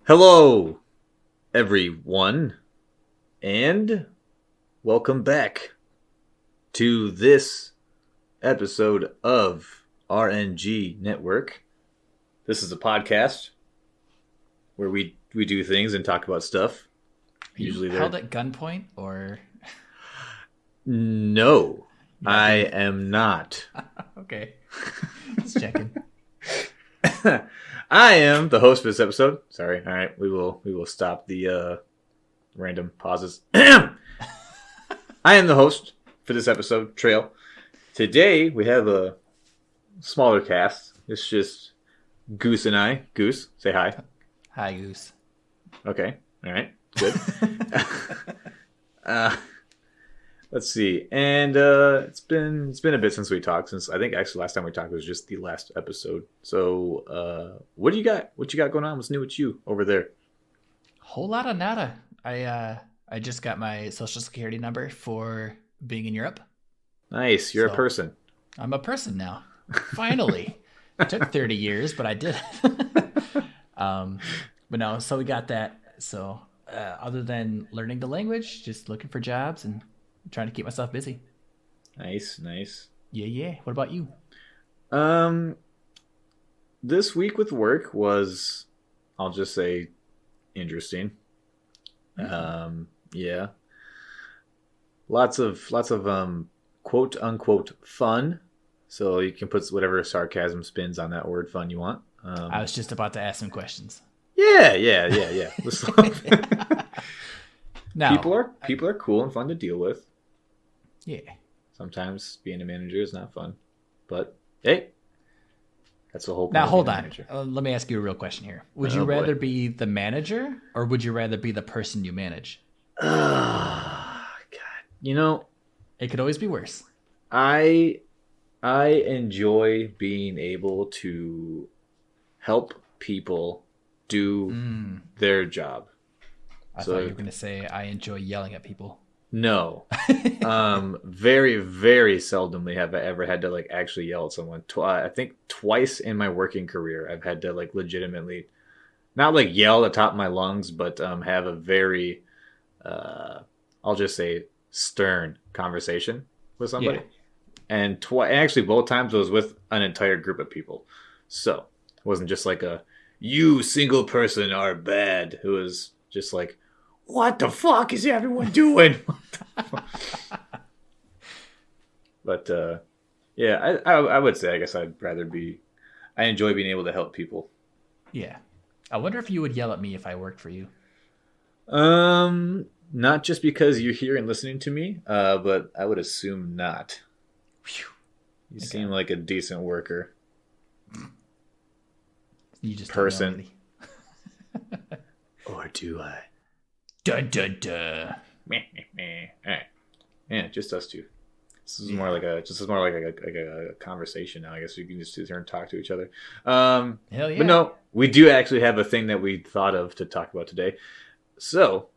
Hello, everyone, and welcome back to this episode of RNG Network. This is a podcast where we do things and talk about stuff. Usually held at gunpoint, or no, I am not. Okay, just checking. I am the host for this episode. Sorry. All right, we will stop the random pauses. I am the host for this episode, Trail. Today we have a smaller cast. It's just Goose and I. Goose, say hi. Hi, Goose. Okay. All right. Good. Let's see. And it's been a bit since we talked. Since I think actually last time we talked was just the last episode. So what do you got? What you got going on? What's new with you over there? Whole lot of nada. I just got my social security number for being in Europe. Nice. You're a person. I'm a person now. Finally. It took 30 years, but I did it. But no, so we got that. So other than learning the language, just looking for jobs and trying to keep myself busy. Nice. Yeah. What about you? This week with work was, I'll just say, interesting. Yeah. Lots of quote unquote fun. So you can put whatever sarcasm spins on that word fun you want. I was just about to ask some questions. Yeah. Now, people are cool and fun to deal with. Yeah. Sometimes being a manager is not fun, but hey, that's the whole point. Now hold on. Let me ask you a real question here. Would you rather boy. be the manager, or would you rather be the person you manage? God, It could always be worse. I enjoy being able to help people do their job. I thought you were going to say I enjoy yelling at people. No. Very, very seldomly have I ever had to actually yell at someone. I think twice in my working career I've had to legitimately not yell at the top of my lungs, but have a very I'll just say stern conversation with somebody. Yeah. And actually both times I was with an entire group of people. So it wasn't just you single person are bad. It was just what the fuck is everyone doing? But yeah, I would say I guess I'd rather be. I enjoy being able to help people. Yeah, I wonder if you would yell at me if I worked for you. Not just because you're here and listening to me, but I would assume not. You seem like a decent worker. You just person. Or do I? Dun dun dun. All right. Yeah, just us two. This is more like a conversation now. I guess we can just sit here and talk to each other. Hell yeah. But no, we do actually have a thing that we thought of to talk about today. So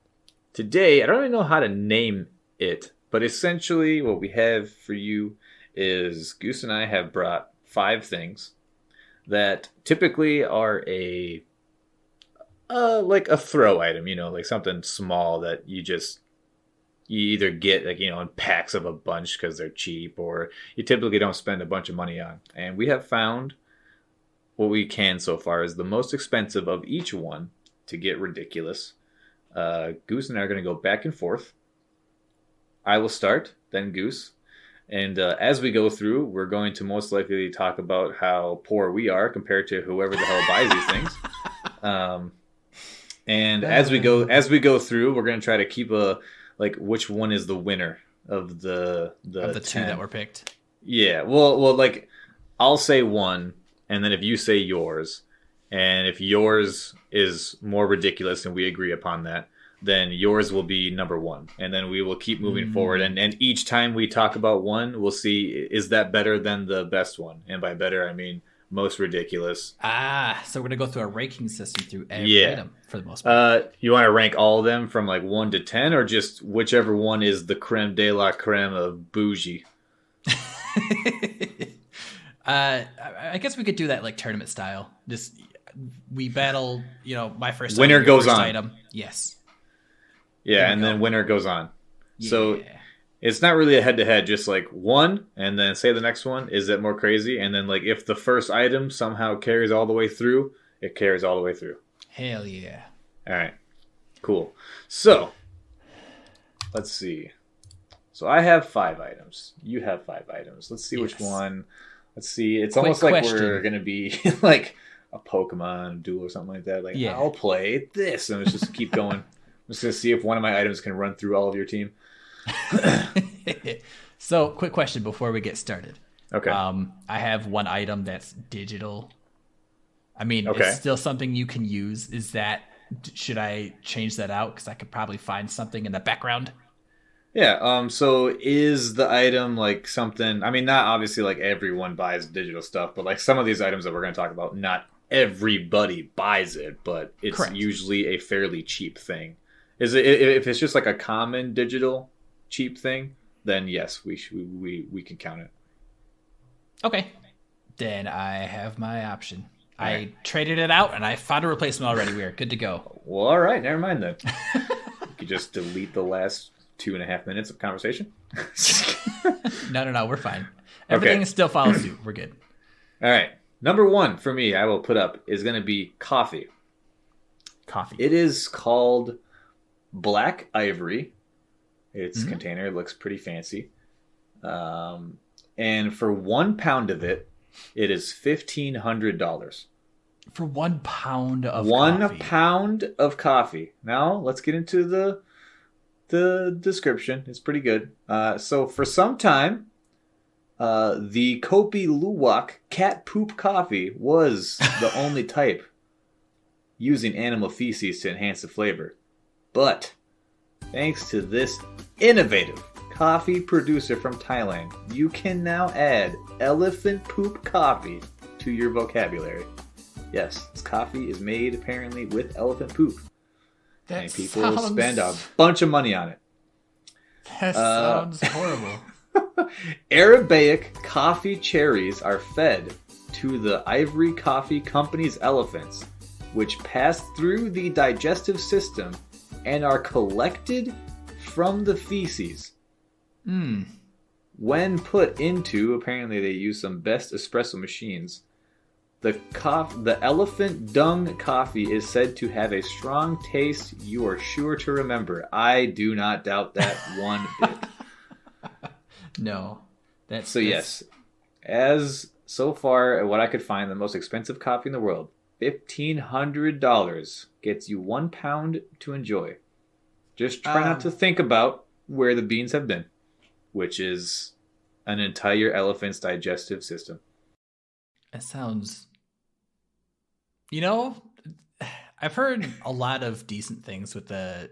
today, I don't really know how to name it, but essentially what we have for you is Goose and I have brought 5 things that typically are a throw item, something small that you either get in packs of a bunch because they're cheap, or you typically don't spend a bunch of money on. And we have found what we can so far is the most expensive of each one to get ridiculous. Goose and I are going to go back and forth. I will start, then Goose. And as we go through, we're going to most likely talk about how poor we are compared to whoever the hell buys these things. And as we go through, we're going to try to keep which one is the winner of the 2 that were picked. Yeah. Well, I'll say one, and then if you say yours, and if yours is more ridiculous and we agree upon that, then yours will be number 1. And then we will keep moving forward. And each time we talk about one, we'll see, is that better than the best one? And by better, I mean most ridiculous. So we're going to go through a ranking system through every item for the most part. You want to rank all of them from 1 to 10, or just whichever one is the creme de la creme of bougie? I guess we could do that tournament style. Just we battle, my first winner item, your goes first on. item. Yes. Yeah, and then winner goes on. Yeah. So it's not really a head-to-head, just like one, and then say the next one. Is it more crazy? And then like if the first item somehow carries all the way through, it carries all the way through. Hell yeah. All right. Cool. So let's see. So I have 5 items. You have 5 items. Let's see which one. Let's see. It's almost like we're going to be like a Pokemon duel or something like that. Like, I'll play this. And let's just keep going. I'm just going to see if one of my items can run through all of your team. So, quick question before we get started. Okay. I have one item that's digital. I mean, it's still something you can use. Should I change that out? Because I could probably find something in the background. Yeah, so is the item like something, I mean, not obviously like everyone buys digital stuff, but like some of these items that we're going to talk about, not everybody buys it, but it's usually a fairly cheap thing. Is it, if it's just like a common digital cheap thing, then yes, we can count it. Okay. Then I have my option. I traded it out and I found a replacement already. We are good to go. Well, all right, never mind then. You can just delete the last 2.5 minutes of conversation. No, we're fine. Everything still follows suit. We're good. All right. Number 1 for me, I will put up, is going to be coffee. It is called Black Ivory. Its container looks pretty fancy. And for 1 pound of it, it is $1,500. For 1 pound of coffee. 1 pound of coffee. Now, let's get into the description. It's pretty good. So for some time, the Kopi Luwak cat poop coffee was the only type using animal feces to enhance the flavor. But thanks to this innovative coffee producer from Thailand, you can now add elephant poop coffee to your vocabulary. Yes, this coffee is made apparently with elephant poop. And people spend a bunch of money on it. That sounds horrible. Arabic coffee cherries are fed to the Ivory Coffee Company's elephants, which pass through the digestive system and are collected from the feces. When put into, apparently they use some best espresso machines, the elephant dung coffee is said to have a strong taste you are sure to remember. I do not doubt that one bit. No. Yes. As so far, what I could find, the most expensive coffee in the world, $1,500 gets you 1 pound to enjoy. Just try not to think about where the beans have been, which is an entire elephant's digestive system. It sounds... I've heard a lot of decent things with the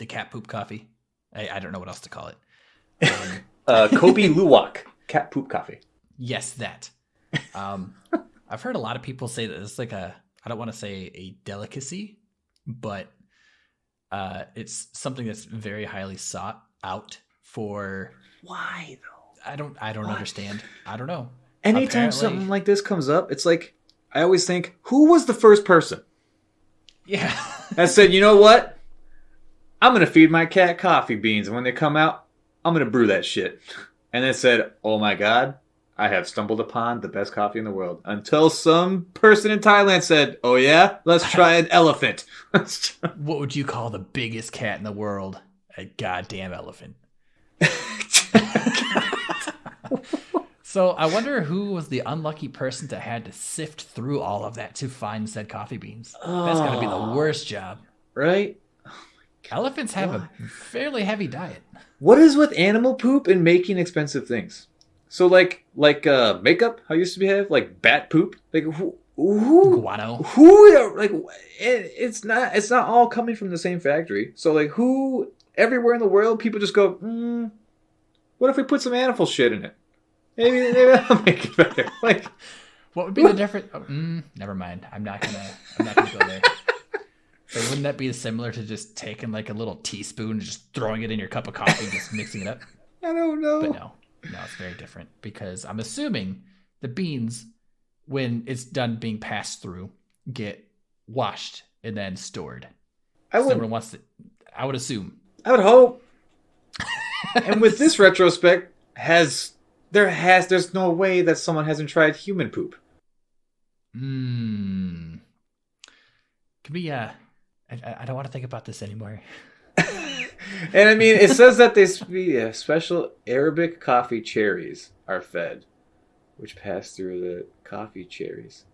cat poop coffee. I don't know what else to call it. Kopi Luwak cat poop coffee. Yes, that. I've heard a lot of people say that it's like I don't want to say a delicacy, but it's something that's very highly sought out for. Why though? I don't understand. I don't know. Anytime something like this comes up, it's like I always think, who was the first person? Yeah. That said, you know what? I'm going to feed my cat coffee beans, and when they come out, I'm going to brew that shit. And then said, oh my God, I have stumbled upon the best coffee in the world. Until some person in Thailand said, oh yeah, let's try an elephant. What would you call the biggest cat in the world? A goddamn elephant. So I wonder who was the unlucky person that had to sift through all of that to find said coffee beans. That's got to be the worst job. Right? Oh Elephants have a fairly heavy diet. What is with animal poop and making expensive things? So like makeup, how used to be have like bat poop, like who guano. Who like it's not all coming from the same factory. So like who everywhere in the world people just go, what if we put some animal shit in it? Maybe that'll make it better. Like, what would be the difference? Never mind. I'm not gonna go there. But wouldn't that be similar to just taking like a little teaspoon and just throwing it in your cup of coffee and just mixing it up? I don't know. But no, it's very different because I'm assuming the beans, when it's done being passed through, get washed and then stored. I would. Someone wants to. I would assume. I would hope. And with this retrospect, there's no way that someone hasn't tried human poop. Could be. I don't want to think about this anymore. And I mean, it says that special Arabic coffee cherries are fed, which pass through the coffee cherries.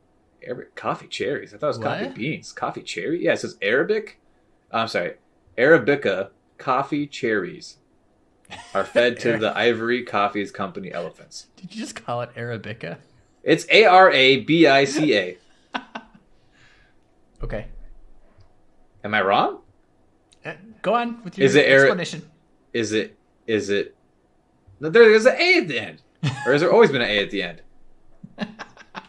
Arabic coffee cherries? I thought it was coffee beans. Coffee cherry? Yeah, it says Arabic. I'm sorry. Arabica coffee cherries are fed to the Ivory Coffees Company elephants. Did you just call it Arabica? It's Arabica. Okay. Am I wrong? Go on with your explanation. Is it? No, there's an A at the end. Or has there always been an A at the end?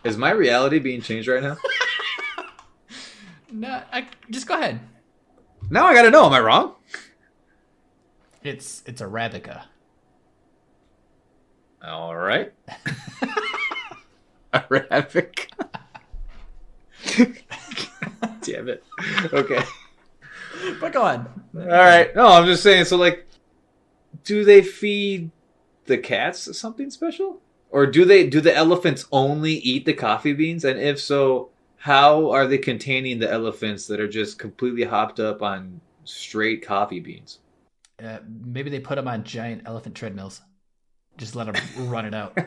Is my reality being changed right now? No, just go ahead. Now I gotta know. Am I wrong? It's Arabica. All right. Arabic. Damn it. Okay. But go on. All right. No, I'm just saying. So, like, do they feed the cats something special, or do the elephants only eat the coffee beans? And if so, how are they containing the elephants that are just completely hopped up on straight coffee beans? Maybe they put them on giant elephant treadmills. Just let them run it out.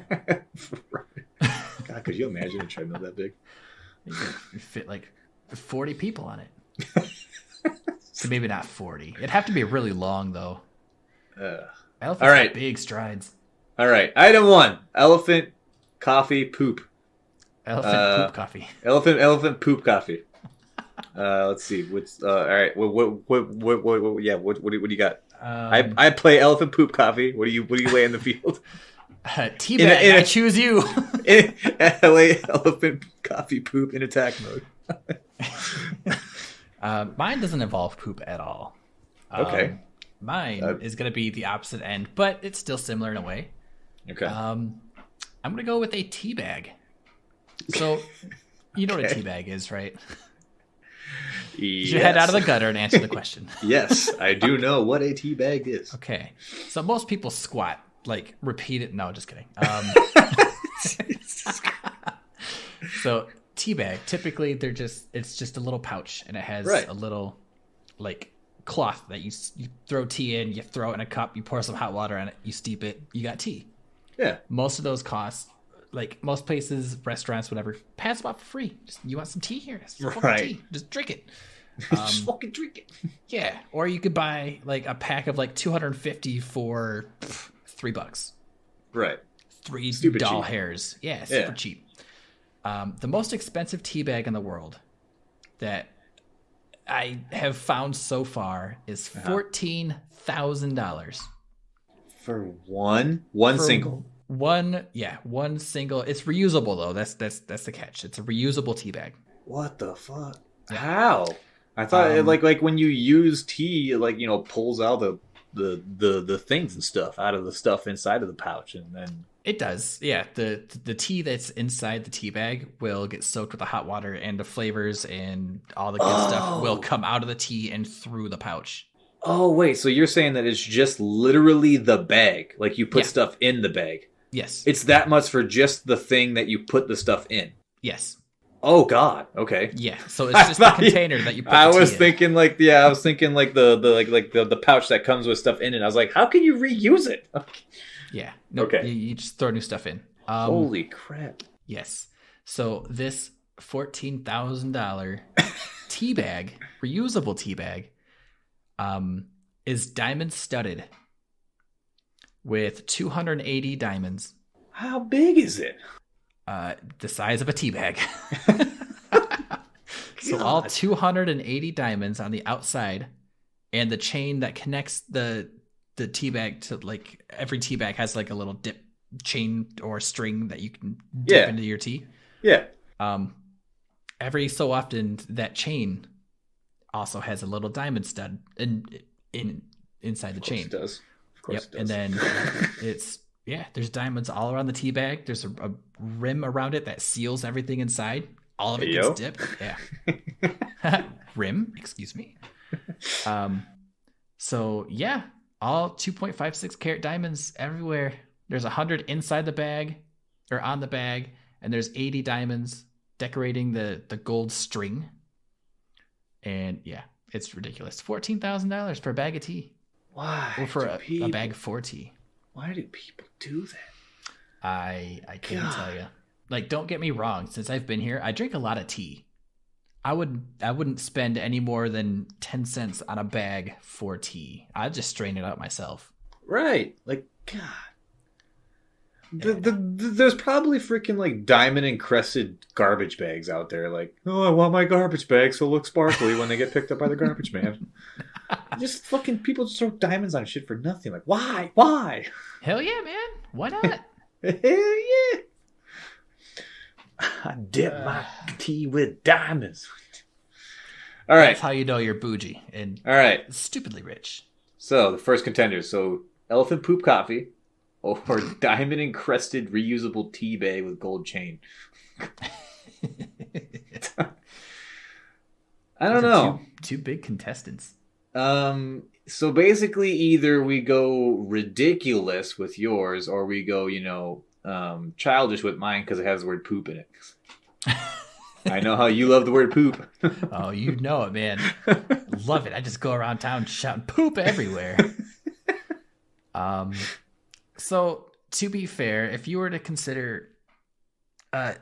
God, could you imagine a treadmill that big? You fit like 40 people on it. So maybe not 40. It'd have to be really long, though. Elephants have big strides. All right. Item 1. Elephant coffee poop. Elephant poop coffee. Elephant poop coffee. Let's see. What's all right? What do you got? I play elephant poop coffee. What do you lay in the field? Teabag, I choose you. LA elephant coffee poop in attack mode. Mine doesn't involve poop at all. Okay. Mine is going to be the opposite end, but it's still similar in a way. Okay. I'm going to go with a tea bag. So, you know what a tea bag is, right? Yes. You head out of the gutter and answer the question. Yes, I do know what a tea bag is. Okay. So most people squat, like repeat it. No, just kidding. So tea bag, typically it's just a little pouch, and it has a little like cloth that you throw tea in, you throw it in a cup, you pour some hot water on it, you steep it, you got tea. Yeah. Most of those costs, like most places, restaurants, whatever, pass them out for free. Just, you want some tea here? Tea. Just drink it. Just fucking drink it. Yeah. Or you could buy like a pack of like 250 for $3. Right. 3 Stupid doll cheap. hairs. Yeah, super cheap. The most expensive tea bag in the world that I have found so far is $14,000 for one single. One single. It's reusable though. That's the catch. It's a reusable tea bag. What the fuck? Yeah. How? I thought it, like when you use tea, it, like, you know, pulls out the things and stuff out of the stuff inside of the pouch, and then it does. Yeah, the tea that's inside the tea bag will get soaked with the hot water, and the flavors and all the good stuff will come out of the tea and through the pouch. Oh wait, so you're saying that it's just literally the bag, like you put stuff in the bag? Yes. It's that much for just the thing that you put the stuff in? Yes. Oh God. Okay. Yeah. So it's just the container that you put I the tea was in. thinking like the pouch that comes with stuff in it. I was like, how can you reuse it? Okay. Yeah. Nope, okay. You just throw new stuff in. Holy crap. Yes. So this $14,000 tea bag, reusable tea bag, is diamond studded with 280 diamonds. How big is it? The size of a tea bag. So all 280 diamonds on the outside, and the chain that connects the tea bag to, like, every tea bag has like a little dip chain or string that you can dip into your tea. Yeah. Every so often that chain also has a little diamond stud inside the chain. Of course it does. Of course it does. And then there's diamonds all around the tea bag. There's a rim around it that seals everything inside. All of it gets dipped. Yeah. Rim, excuse me. So yeah, all 2.56 carat diamonds everywhere. There's 100 inside the bag or on the bag, and there's 80 diamonds decorating the gold string. And yeah, it's ridiculous. $14,000 for a bag of tea. Why? Or for a bag of 4 tea. Why do people do that? I can't tell you. Like, don't get me wrong. Since I've been here, I drink a lot of tea. I wouldn't spend any more than 10 cents on a bag for tea. I'd just strain it out myself. Right. Like, God. There's probably freaking like diamond encrusted garbage bags out there. Like, oh, I want my garbage bags to look sparkly when they get picked up by the garbage man. Just fucking people just throw diamonds on shit for nothing. Like, why? Why? Hell yeah, man. Why not? Hell yeah. I dip my tea with diamonds. All right. That's how you know you're bougie and all right, stupidly rich. So the first contenders. So elephant poop coffee or diamond encrusted reusable tea bag with gold chain. I don't know. Two big contestants. So basically either we go ridiculous with yours or we go, childish with mine because it has the word poop in it. I know how you love the word poop. Oh, you know it, man. Love it. I just go around town shouting poop everywhere. So to be fair, if you were to consider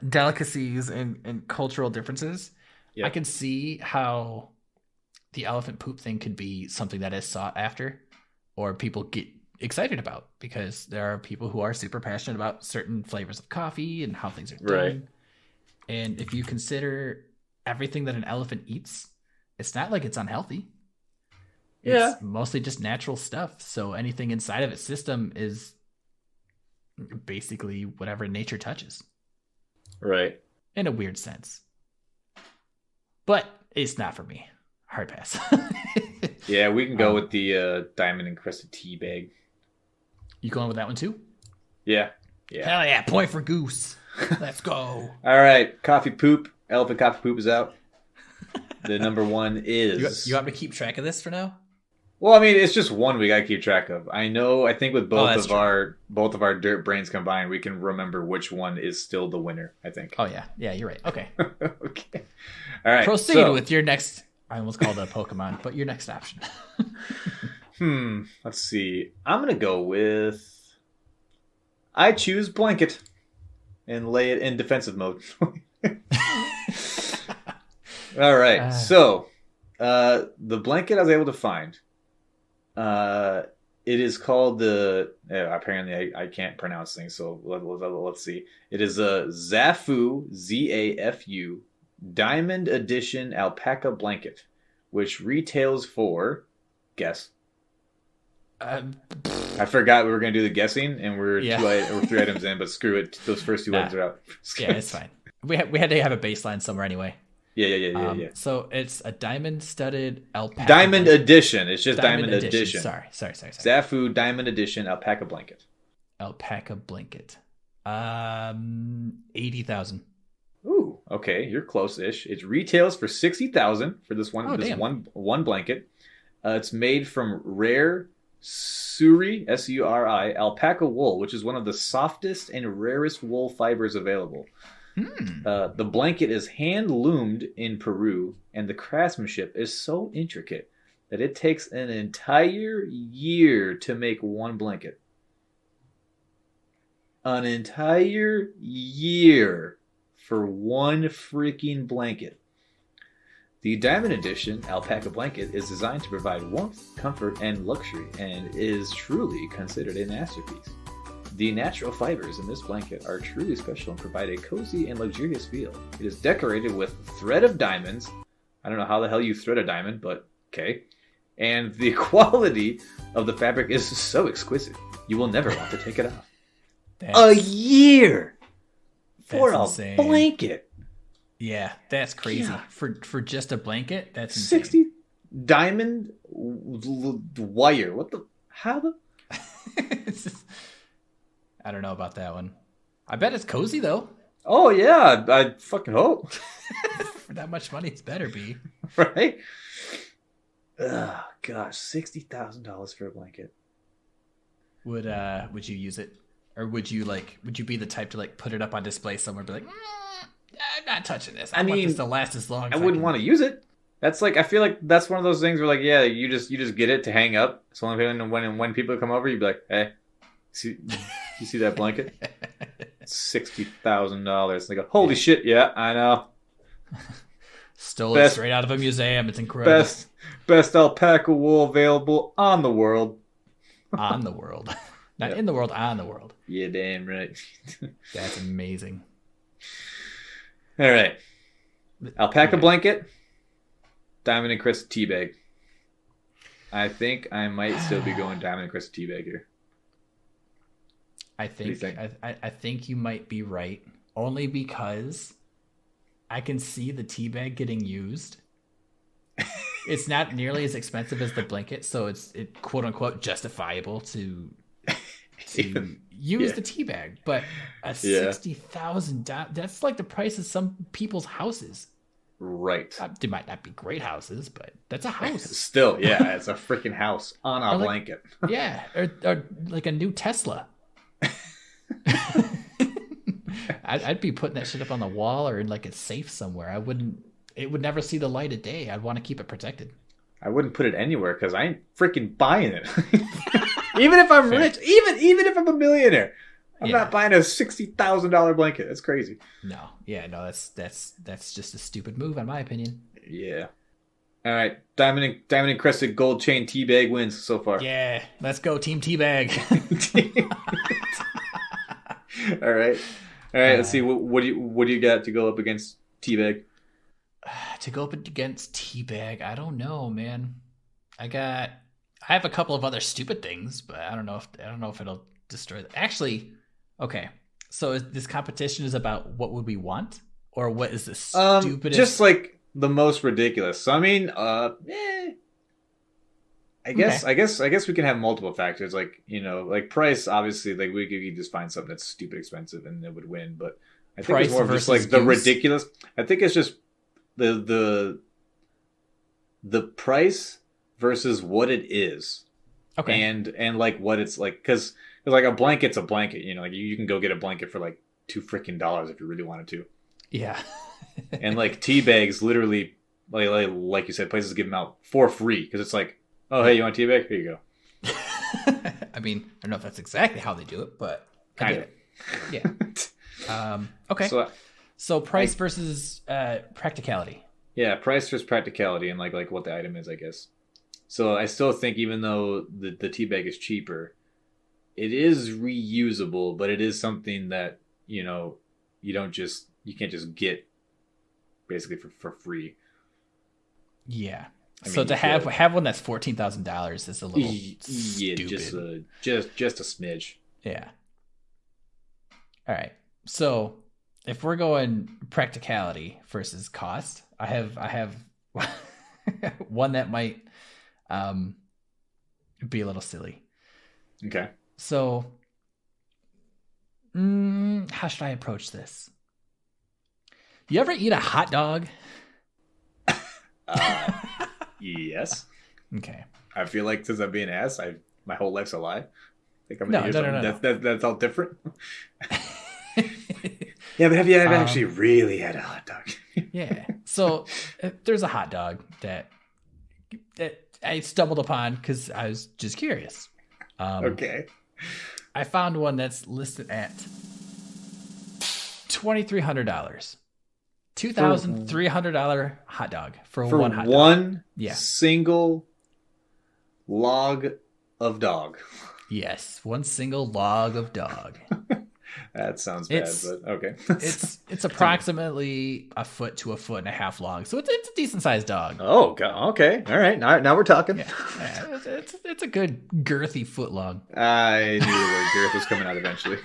delicacies and cultural differences, yep. I can see how the elephant poop thing could be something that is sought after or people get excited about because there are people who are super passionate about certain flavors of coffee and how things are done. Right. And if you consider everything that an elephant eats, it's not like it's unhealthy. Yeah. It's mostly just natural stuff. So anything inside of its system is basically whatever nature touches. Right. In a weird sense. But it's not for me. Hard pass. Yeah, we can go with the diamond encrusted tea bag. You going with that one too? Yeah. Hell yeah, point for Goose. Let's go. All right, coffee poop. Elephant coffee poop is out. The number one is... You want me to keep track of this for now? Well, I mean, it's just one we got to keep track of. I think with both of our dirt brains combined, we can remember which one is still the winner, I think. Oh, yeah. Yeah, you're right. Okay. Okay. All right. Proceed with your next... I almost called it a Pokemon, but your next option. Let's see. I'm going to go with... I choose blanket and lay it in defensive mode. All right. So, the blanket I was able to find, it is called the... apparently, I can't pronounce things, so let's see. It is a Zafu, Z-A-F-U, Diamond Edition Alpaca Blanket, which retails for... Guess. I forgot we were going to do the guessing, and we're 3 items in, but screw it. Those first 2 items are out. Yeah, it's fine. We had to have a baseline somewhere anyway. Yeah. So it's a diamond-studded alpaca. Diamond blanket. Edition. It's just Diamond Edition. Sorry. Zafu Diamond Edition Alpaca Blanket. Alpaca blanket. 80,000. Ooh, okay, you're close-ish. It retails for 60,000 for this one. One blanket. It's made from rare Suri S-U-R-I alpaca wool, which is one of the softest and rarest wool fibers available. The blanket is hand loomed in Peru, and the craftsmanship is so intricate that it takes an entire year to make one blanket. An entire year for one freaking blanket. The Diamond Edition Alpaca Blanket is designed to provide warmth, comfort, and luxury, and is truly considered a masterpiece. The natural fibers in this blanket are truly special and provide a cozy and luxurious feel. It is decorated with thread of diamonds. I don't know how the hell you thread a diamond, but okay. And the quality of the fabric is so exquisite, you will never want to take it off. A year for a insane. Blanket. Yeah, that's crazy. Yeah. For just a blanket, that's insane. 60 diamond wire. What the? How the? I don't know about that one. I bet it's cozy though. Oh yeah, I fucking hope. For that much money, it's better be. Right? Oh gosh, $60,000 for a blanket. Would you use it, or would you be the type to like put it up on display somewhere, and be like, I'm not touching this. I want this to last as long. I wouldn't want to use it. That's like, I feel like that's one of those things where like, yeah, you just get it to hang up. So when people come over, you'd be like, hey, you see that blanket? $60,000. They go, holy shit, yeah, I know. Stole it straight out of a museum. It's incredible. Best alpaca wool available on the world. On the world. Not in the world, on the world. Yeah, damn right. That's amazing. All right. Alpaca blanket, diamond and crystal tea bag. I think I might still be going diamond and crystal tea bag here. I think you might be right, only because I can see the tea bag getting used. It's not nearly as expensive as the blanket, so it's quote unquote justifiable to use the tea bag. But $60,000, that's like the price of some people's houses. Right. They might not be great houses, but that's a house. Still, yeah, it's a freaking house on a blanket. Yeah, or like a new Tesla. I'd be putting that shit up on the wall or in like a safe somewhere. It would never see the light of day. I'd want to keep it protected. I wouldn't put it anywhere because I ain't freaking buying it. Even if I'm rich, even if I'm a millionaire, I'm not buying a $60,000 blanket. That's crazy. No, that's just a stupid move, in my opinion. Yeah. All right, diamond encrusted gold chain tea bag wins so far. Yeah, let's go, Team Teabag. All right. Let's see. What do you got to go up against teabag? To go up against teabag, I don't know, man. I have a couple of other stupid things, but I don't know if it'll destroy them. Actually, okay. So this competition is about what would we want, or what is the stupidest? Just like the most ridiculous. So I mean, I guess we can have multiple factors, like, you know, like price. Obviously, like we could just find something that's stupid expensive and it would win. But I think it's more of just like the ridiculous. I think it's just the price versus what it is. Okay. And like what it's like, because like a blanket's a blanket. You know, like you can go get a blanket for like $2 if you really wanted to. Yeah. And like tea bags, literally, like you said, places give them out for free because it's like, oh, hey, you want a tea bag? Here you go. I mean, I don't know if that's exactly how they do it, but kind of. Yeah. Okay. So price versus practicality. Yeah, price versus practicality and like what the item is, I guess. So I still think even though the tea bag is cheaper, it is reusable, but it is something that, you know, you can't just get basically for free. Yeah. I mean, to have one that's $14,000 is a little stupid. Just a smidge. Yeah. All right. So if we're going practicality versus cost, I have one that might be a little silly. Okay. So how should I approach this? You ever eat a hot dog? Yes. Okay. I feel like since I'm being asked, my whole life's a lie. I think I'm gonna hear something that's all different. Yeah, but have you ever actually really had a hot dog? Yeah. So there's a hot dog that I stumbled upon because I was just curious. Okay. I found one that's listed at $2,300. $2,300 hot dog for one hot dog. One single log of dog. Yes, one single log of dog. That sounds bad, but okay. It's approximately a foot to a foot and a half long, so it's a decent sized dog. Oh, God. Okay, all right. Now we're talking. Yeah, it's a good girthy foot long. I knew the word girth was coming out eventually.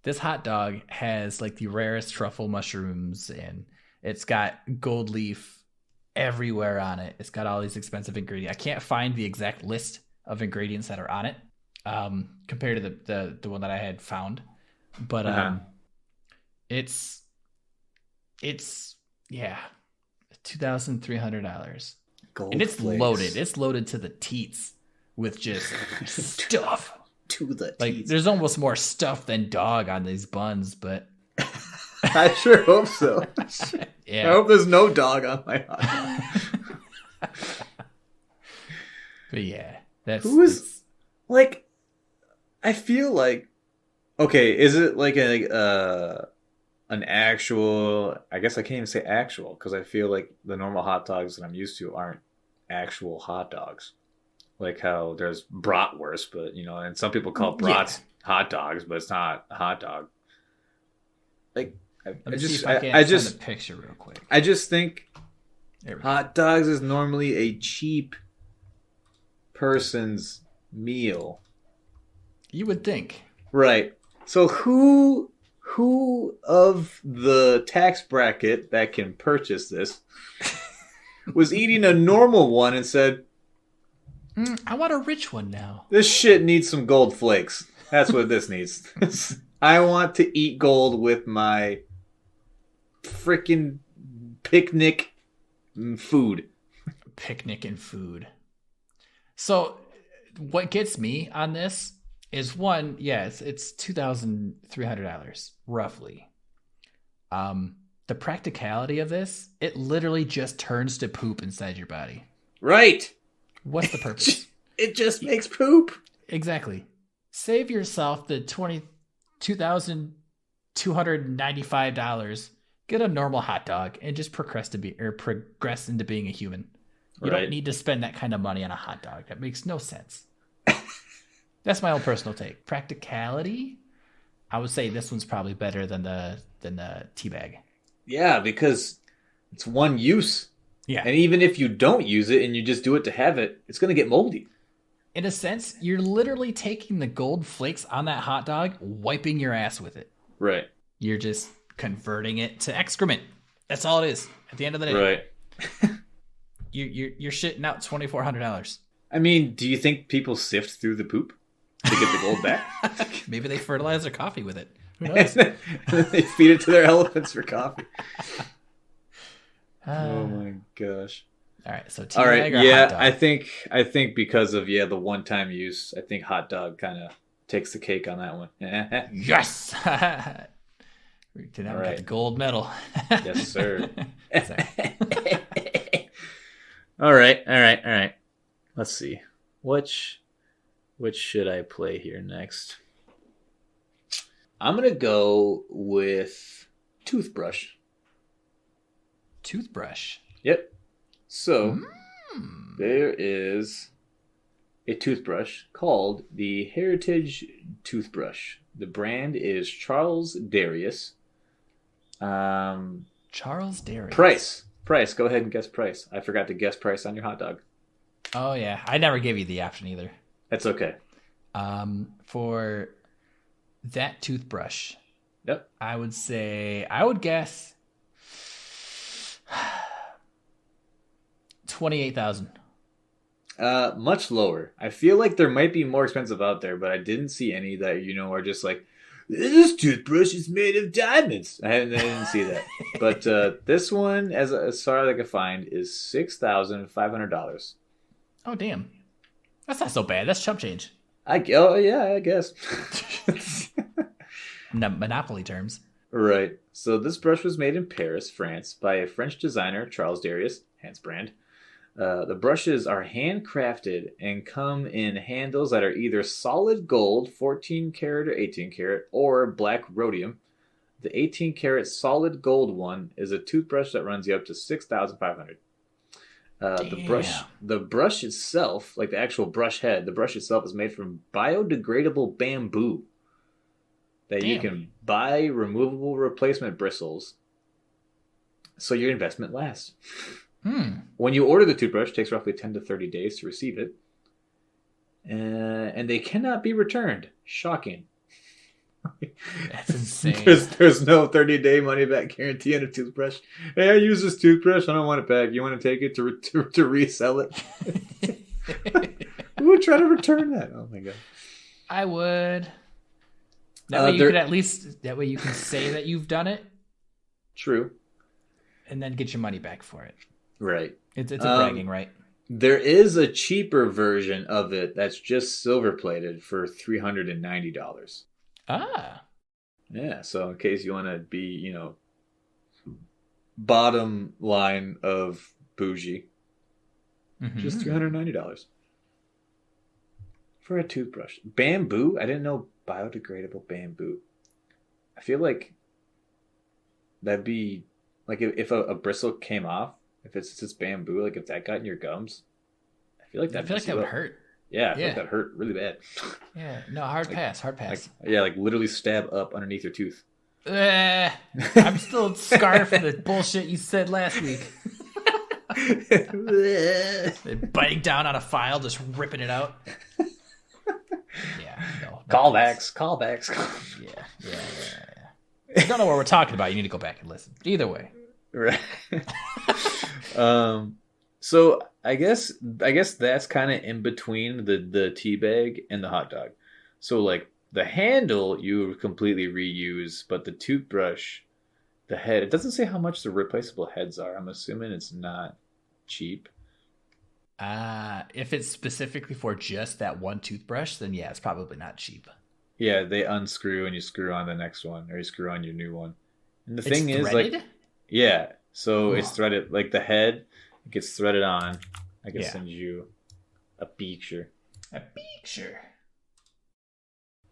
This hot dog has like the rarest truffle mushrooms, and it's got gold leaf everywhere on it. It's got all these expensive ingredients. I can't find the exact list of ingredients that are on it compared to the one that I had found. But Uh-huh. it's yeah, $2,300. And Gold it's flakes. loaded. It's loaded to the teats with just stuff. To the Like teeth. there's almost more stuff than dog on these buns, but I sure hope so. I yeah. hope there's no dog on my hot dog. But yeah, that's Who is like? I feel like okay. Is it like an actual? I guess I can't even say actual because I feel like the normal hot dogs that I'm used to aren't actual hot dogs. Like how there's bratwurst, but and some people call brats hot dogs, but it's not a hot dog. Like Let me see if I can find a picture real quick. I just think There we go. hot dogs is normally a cheap person's meal. You would think. Right. So who of the tax bracket that can purchase this was eating a normal one and said, I want a rich one now. this shit needs some gold flakes. That's what this needs. I want to eat gold with my freaking picnic food. Picnic and food. So what gets me on this is one, it's $2,300 roughly. The practicality of this, it literally just turns to poop inside your body. Right. What's the purpose? It just makes poop. Exactly. Save yourself the $22,295. Get a normal hot dog and just progress into being a human. You Right. don't need to spend that kind of money on a hot dog. That makes no sense. That's my own personal take. Practicality, I would say this one's probably better than the tea bag. Yeah, because it's one use. Yeah. And even if you don't use it and you just do it to have it, it's going to get moldy. In a sense, you're literally taking the gold flakes on that hot dog, wiping your ass with it. Right. You're just converting it to excrement. That's all it is. At the end of the day, Right. you're shitting out $2,400. I mean, do you think people sift through the poop to get the gold back? Maybe they fertilize their coffee with it. Who knows? They feed it to their elephants for coffee. Oh my gosh. All right, so tea All right, bag or yeah, hot dog? I think because of the one-time use, I think hot dog kind of takes the cake on that one. Yes. Now we got right. the gold medal. Yes, sir. Sorry. All right. Let's see. Which should I play here next? I'm gonna go with toothbrush. Toothbrush. Yep. So there is a toothbrush called the Heritage Toothbrush. The brand is Charles Darius. Charles Darius. Price. Go ahead and guess price. I forgot to guess price on your hot dog. Oh yeah, I never gave you the option either. That's okay. For that toothbrush, Yep. I would guess 28,000. Much lower. I feel like there might be more expensive out there, but I didn't see any that are just like, this toothbrush is made of diamonds. I didn't see that. But this one, as far as I could find, is $6,500. Oh damn, that's not so bad. That's chump change. I guess. Monopoly terms. Right. So this brush was made in Paris, France, by a French designer, Charles Darius, hence brand. The brushes are handcrafted and come in handles that are either solid gold, 14 karat or 18 karat, or black rhodium. The 18 karat solid gold one is a toothbrush that runs you up to $6,500. The brush itself, like the actual brush head, the brush itself is made from biodegradable bamboo. That you can buy removable replacement bristles, so your investment lasts. When you order the toothbrush, it takes roughly 10 to 30 days to receive it. And they cannot be returned. Shocking. That's insane. There's no 30-day money-back guarantee on a toothbrush. Hey, I use this toothbrush. I don't want it back. You want to take it to resell it? Who would try to return that? Oh, my God. I would. That way you could at least you can say that you've done it. True. And then get your money back for it. Right. It's a bragging right. There is a cheaper version of it that's just silver plated for $390. Ah. Yeah, so in case you want to be, bottom line of bougie, just $390 for a toothbrush. Bamboo? I didn't know biodegradable bamboo. I feel like that'd be like if a bristle came off, if it's just bamboo, like if that got in your gums, I feel like that would hurt. Yeah, I feel like that hurt really bad. Yeah, no, hard pass. Like literally stab up underneath your tooth. I'm still scarred from the bullshit you said last week. Biting down on a file, just ripping it out. Yeah, no. Callbacks. Yeah. If you don't know what we're talking about, you need to go back and listen. Either way. Right. So I guess that's kind of in between the tea bag and the hot dog. So like the handle you completely reuse, but the toothbrush, the head, it doesn't say how much the replaceable heads are. I'm assuming it's not cheap. If it's specifically for just that one toothbrush, then yeah, it's probably not cheap. Yeah, they unscrew and you screw on the next one, or you screw on your new one. And the thing is, like, yeah, so it's threaded, like the head gets threaded on. I can send you a picture.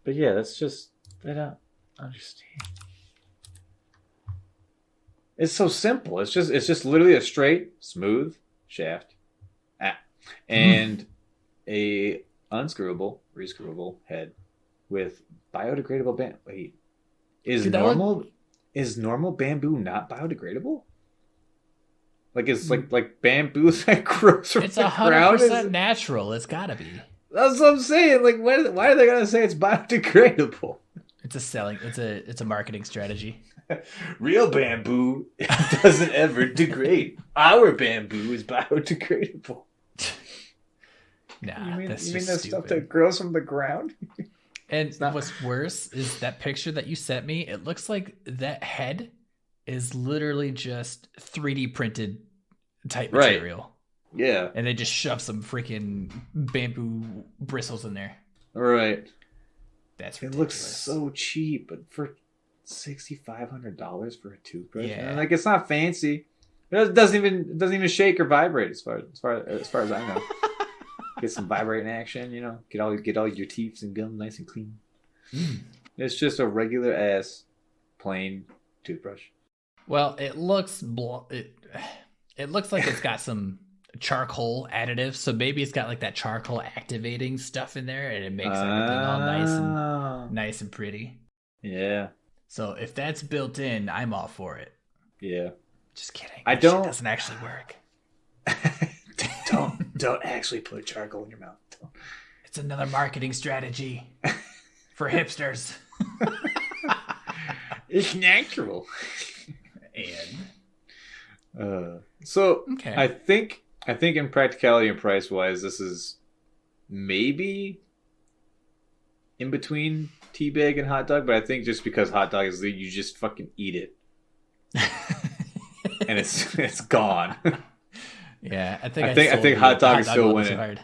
But yeah, that's just, I don't understand. It's so simple. It's just literally a straight, smooth shaft, and a unscrewable, rescrewable head with biodegradable bamboo. Wait, is normal bamboo not biodegradable? Like it's like bamboo that grows from the ground. It's 100% natural. It's gotta be. That's what I'm saying. Like, why are they gonna say it's biodegradable? It's a marketing strategy. Real bamboo doesn't ever degrade. Our bamboo is biodegradable. Nah, you mean stupid. The stuff that grows from the ground? And what's worse is that picture that you sent me. It looks like that head is literally just 3D printed type material. Yeah. And they just shove some freaking bamboo bristles in there. Right. That's ridiculous. It looks so cheap, but for $6,500 for a toothbrush, and like it's not fancy. It doesn't even shake or vibrate as far as I know. Get some vibrating action, Get all your teeth and gums nice and clean. It's just a regular ass plain toothbrush. Well, it looks it looks like it's got some charcoal additive, so maybe it's got like that charcoal activating stuff in there, and it makes everything all nice and pretty. Yeah. So if that's built in, I'm all for it. Yeah. Just kidding. It doesn't actually work. Don't actually put charcoal in your mouth. Don't. It's another marketing strategy for hipsters. It's natural. And okay. I think in practicality and price wise, this is maybe in between tea bag and hot dog, but I think just because hot dog is you just fucking eat it. And it's gone. Yeah, I think hot dog is still winning.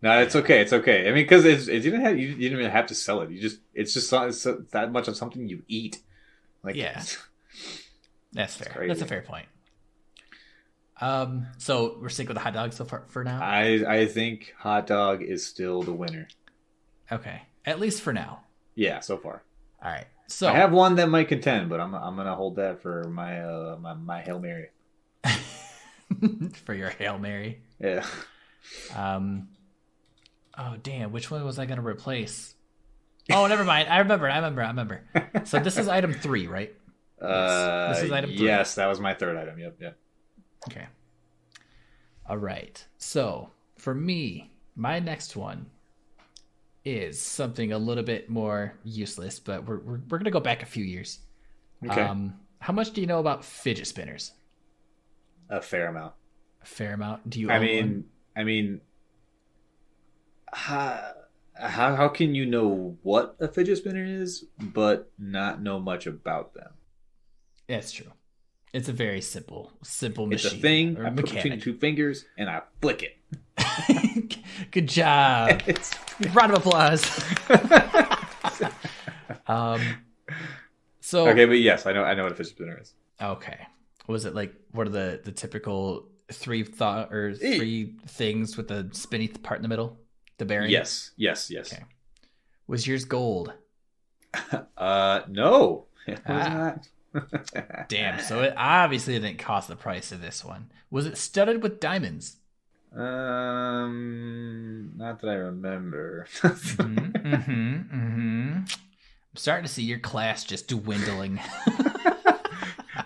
No, it's okay. It's okay. I mean, because you didn't even have to sell it. It's just that much of something you eat. Like, yeah, that's fair. That's a fair point. So we're sticking with the hot dog so far for now. I think hot dog is still the winner. Okay, at least for now. Yeah, so far. All right. So I have one that might contend, but I'm gonna hold that for my my Hail Mary. For your Hail Mary. Yeah. Oh damn! Which one was I gonna replace? Oh, never mind. I remember. So this is item 3, right? Yes. This is item 3. Yes, that was my third item. Yep. Okay. All right. So for me, my next one is something a little bit more useless, but we're gonna go back a few years. Okay. How much do you know about fidget spinners? A fair amount. A fair amount. Do you? I mean, how can you know what a fidget spinner is, but not know much about them? That's true. It's a very simple machine. It's a thing or I put between the two fingers and I flick it. Good job. Round of applause. So okay, but yes, I know what a fidget spinner is. Okay. Was it like what are the typical three things with the spinny part in the middle? The bearing? Yes. Okay. Was yours gold? No. It was not. Damn, so it obviously didn't cost the price of this one. Was it studded with diamonds? Not that I remember. I'm starting to see your class just dwindling.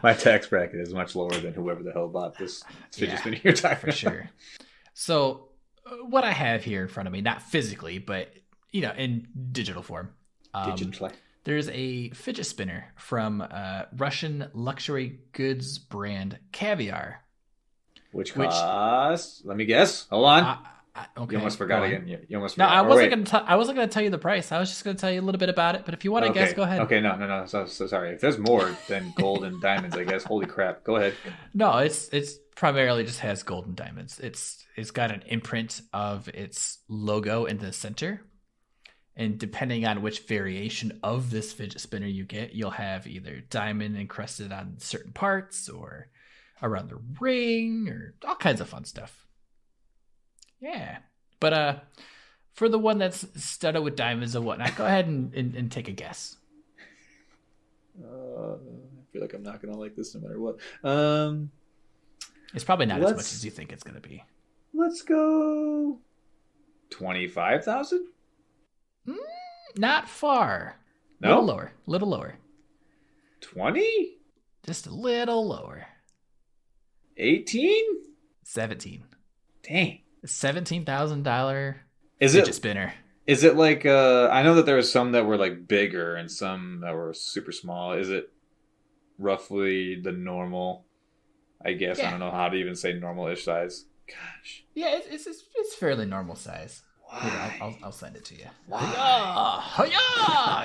My tax bracket is much lower than whoever the hell bought this fidget spinner you're talking for sure. So what I have here in front of me, not physically, but in digital form. Digitally. There's a fidget spinner from Russian luxury goods brand Caviar. Which costs, let me guess. Hold on. Okay. You almost forgot again. You almost forgot. No, I wasn't going to tell you the price. I was just going to tell you a little bit about it. But if you want to guess, go ahead. Okay, no. So sorry. If there's more than gold and diamonds, I guess. Holy crap. Go ahead. No, it's primarily just has gold and diamonds. It's got an imprint of its logo in the center. And depending on which variation of this fidget spinner you get, you'll have either diamond encrusted on certain parts or around the ring or all kinds of fun stuff. Yeah. But for the one that's studded with diamonds and whatnot, go ahead and take a guess. I feel like I'm not going to like this no matter what. It's probably not as much as you think it's going to be. Let's go 25,000? Not far. No? Little lower. 20? Just a little lower. 18? 17. Dang. $17,000 fidget spinner. Is it like I know that there were some that were like bigger and some that were super small. Is it roughly the normal? I guess I don't know how to even say normal-ish size. Gosh. Yeah, it's fairly normal size. Why? Here, I'll send it to you. Why?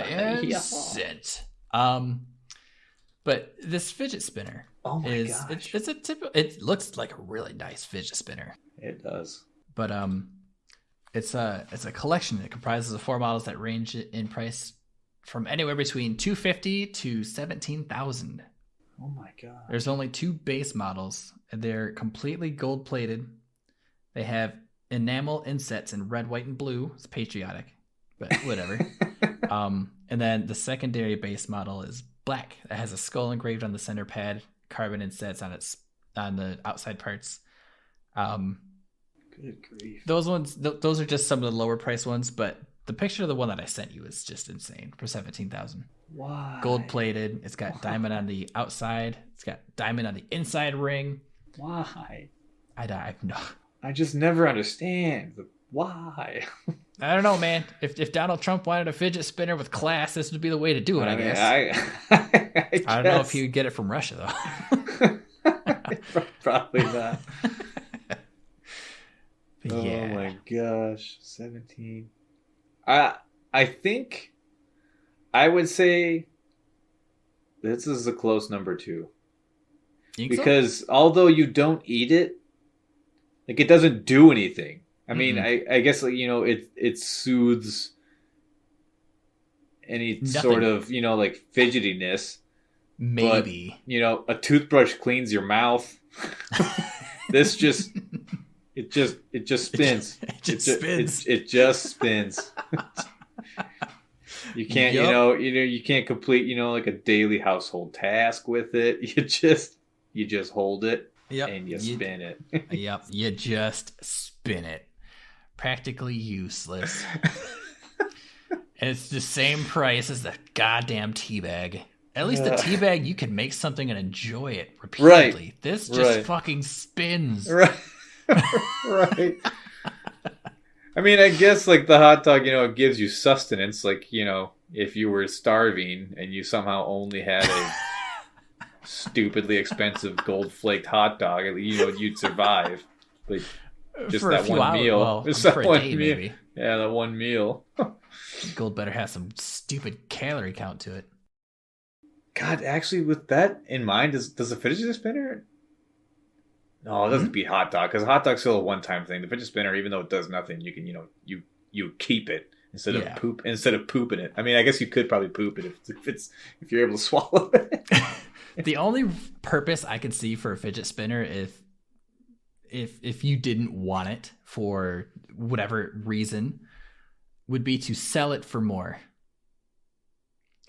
And sent. But this fidget spinner gosh. it's a typical. It looks like a really nice fidget spinner. It does. But it's a collection that comprises of 4 models that range in price from anywhere between $250 to $17,000. Oh my god. There's only 2 base models, and they're completely gold plated. They have enamel insets in red, white, and blue. It's patriotic, but whatever. And then the secondary base model is black. It has a skull engraved on the center pad, carbon insets on the outside parts. Good grief. Those ones, those are just some of the lower price ones, but the picture of the one that I sent you is just insane for $17,000. Why? Gold plated. It's got diamond on the outside. It's got diamond on the inside ring. Why? I just never understand why. I don't know, man. If Donald Trump wanted a fidget spinner with class, this would be the way to do it, I guess. I don't know if he would get it from Russia, though. Probably not. Oh my gosh, 17. I think I would say this is a close number 2. Because although you don't eat it, like it doesn't do anything. I mean, I guess like, it soothes any sort of, like fidgetiness. Maybe. But, a toothbrush cleans your mouth. This just it just spins. It just spins. You can't, you can't complete, like a daily household task with it. You just hold it and you spin it. Yep. You just spin it. Practically useless. And it's the same price as the goddamn tea bag. At least the tea bag, you can make something and enjoy it repeatedly. Right. This just fucking spins. Right. Right. I mean, I guess like the hot dog, it gives you sustenance. Like, if you were starving and you somehow only had a stupidly expensive gold flaked hot dog, you'd survive. But just for a that few one hours, meal. well, Just for that a one day, meal. maybe. Yeah, that one meal. Gold better have some stupid calorie count to it. God, actually, with that in mind, does the fidget spinner? No, it doesn't beat hot dog because hot dog's still a one-time thing. The fidget spinner, even though it does nothing, you can you keep it instead of pooping it. I mean, I guess you could probably poop it if you're able to swallow it. The only purpose I can see for a fidget spinner if you didn't want it for whatever reason would be to sell it for more.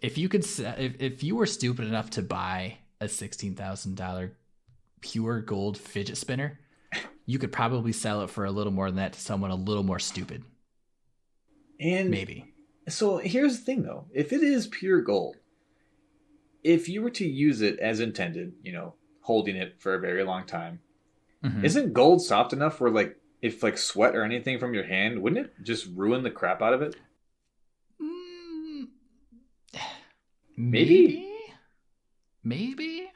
If you were stupid enough to buy a $16,000 pure gold fidget spinner, you could probably sell it for a little more than that to someone a little more stupid. And maybe. So here's the thing, though. If it is pure gold, if you were to use it as intended, holding it for a very long time, isn't gold soft enough where, if sweat or anything from your hand, wouldn't it just ruin the crap out of it? Maybe.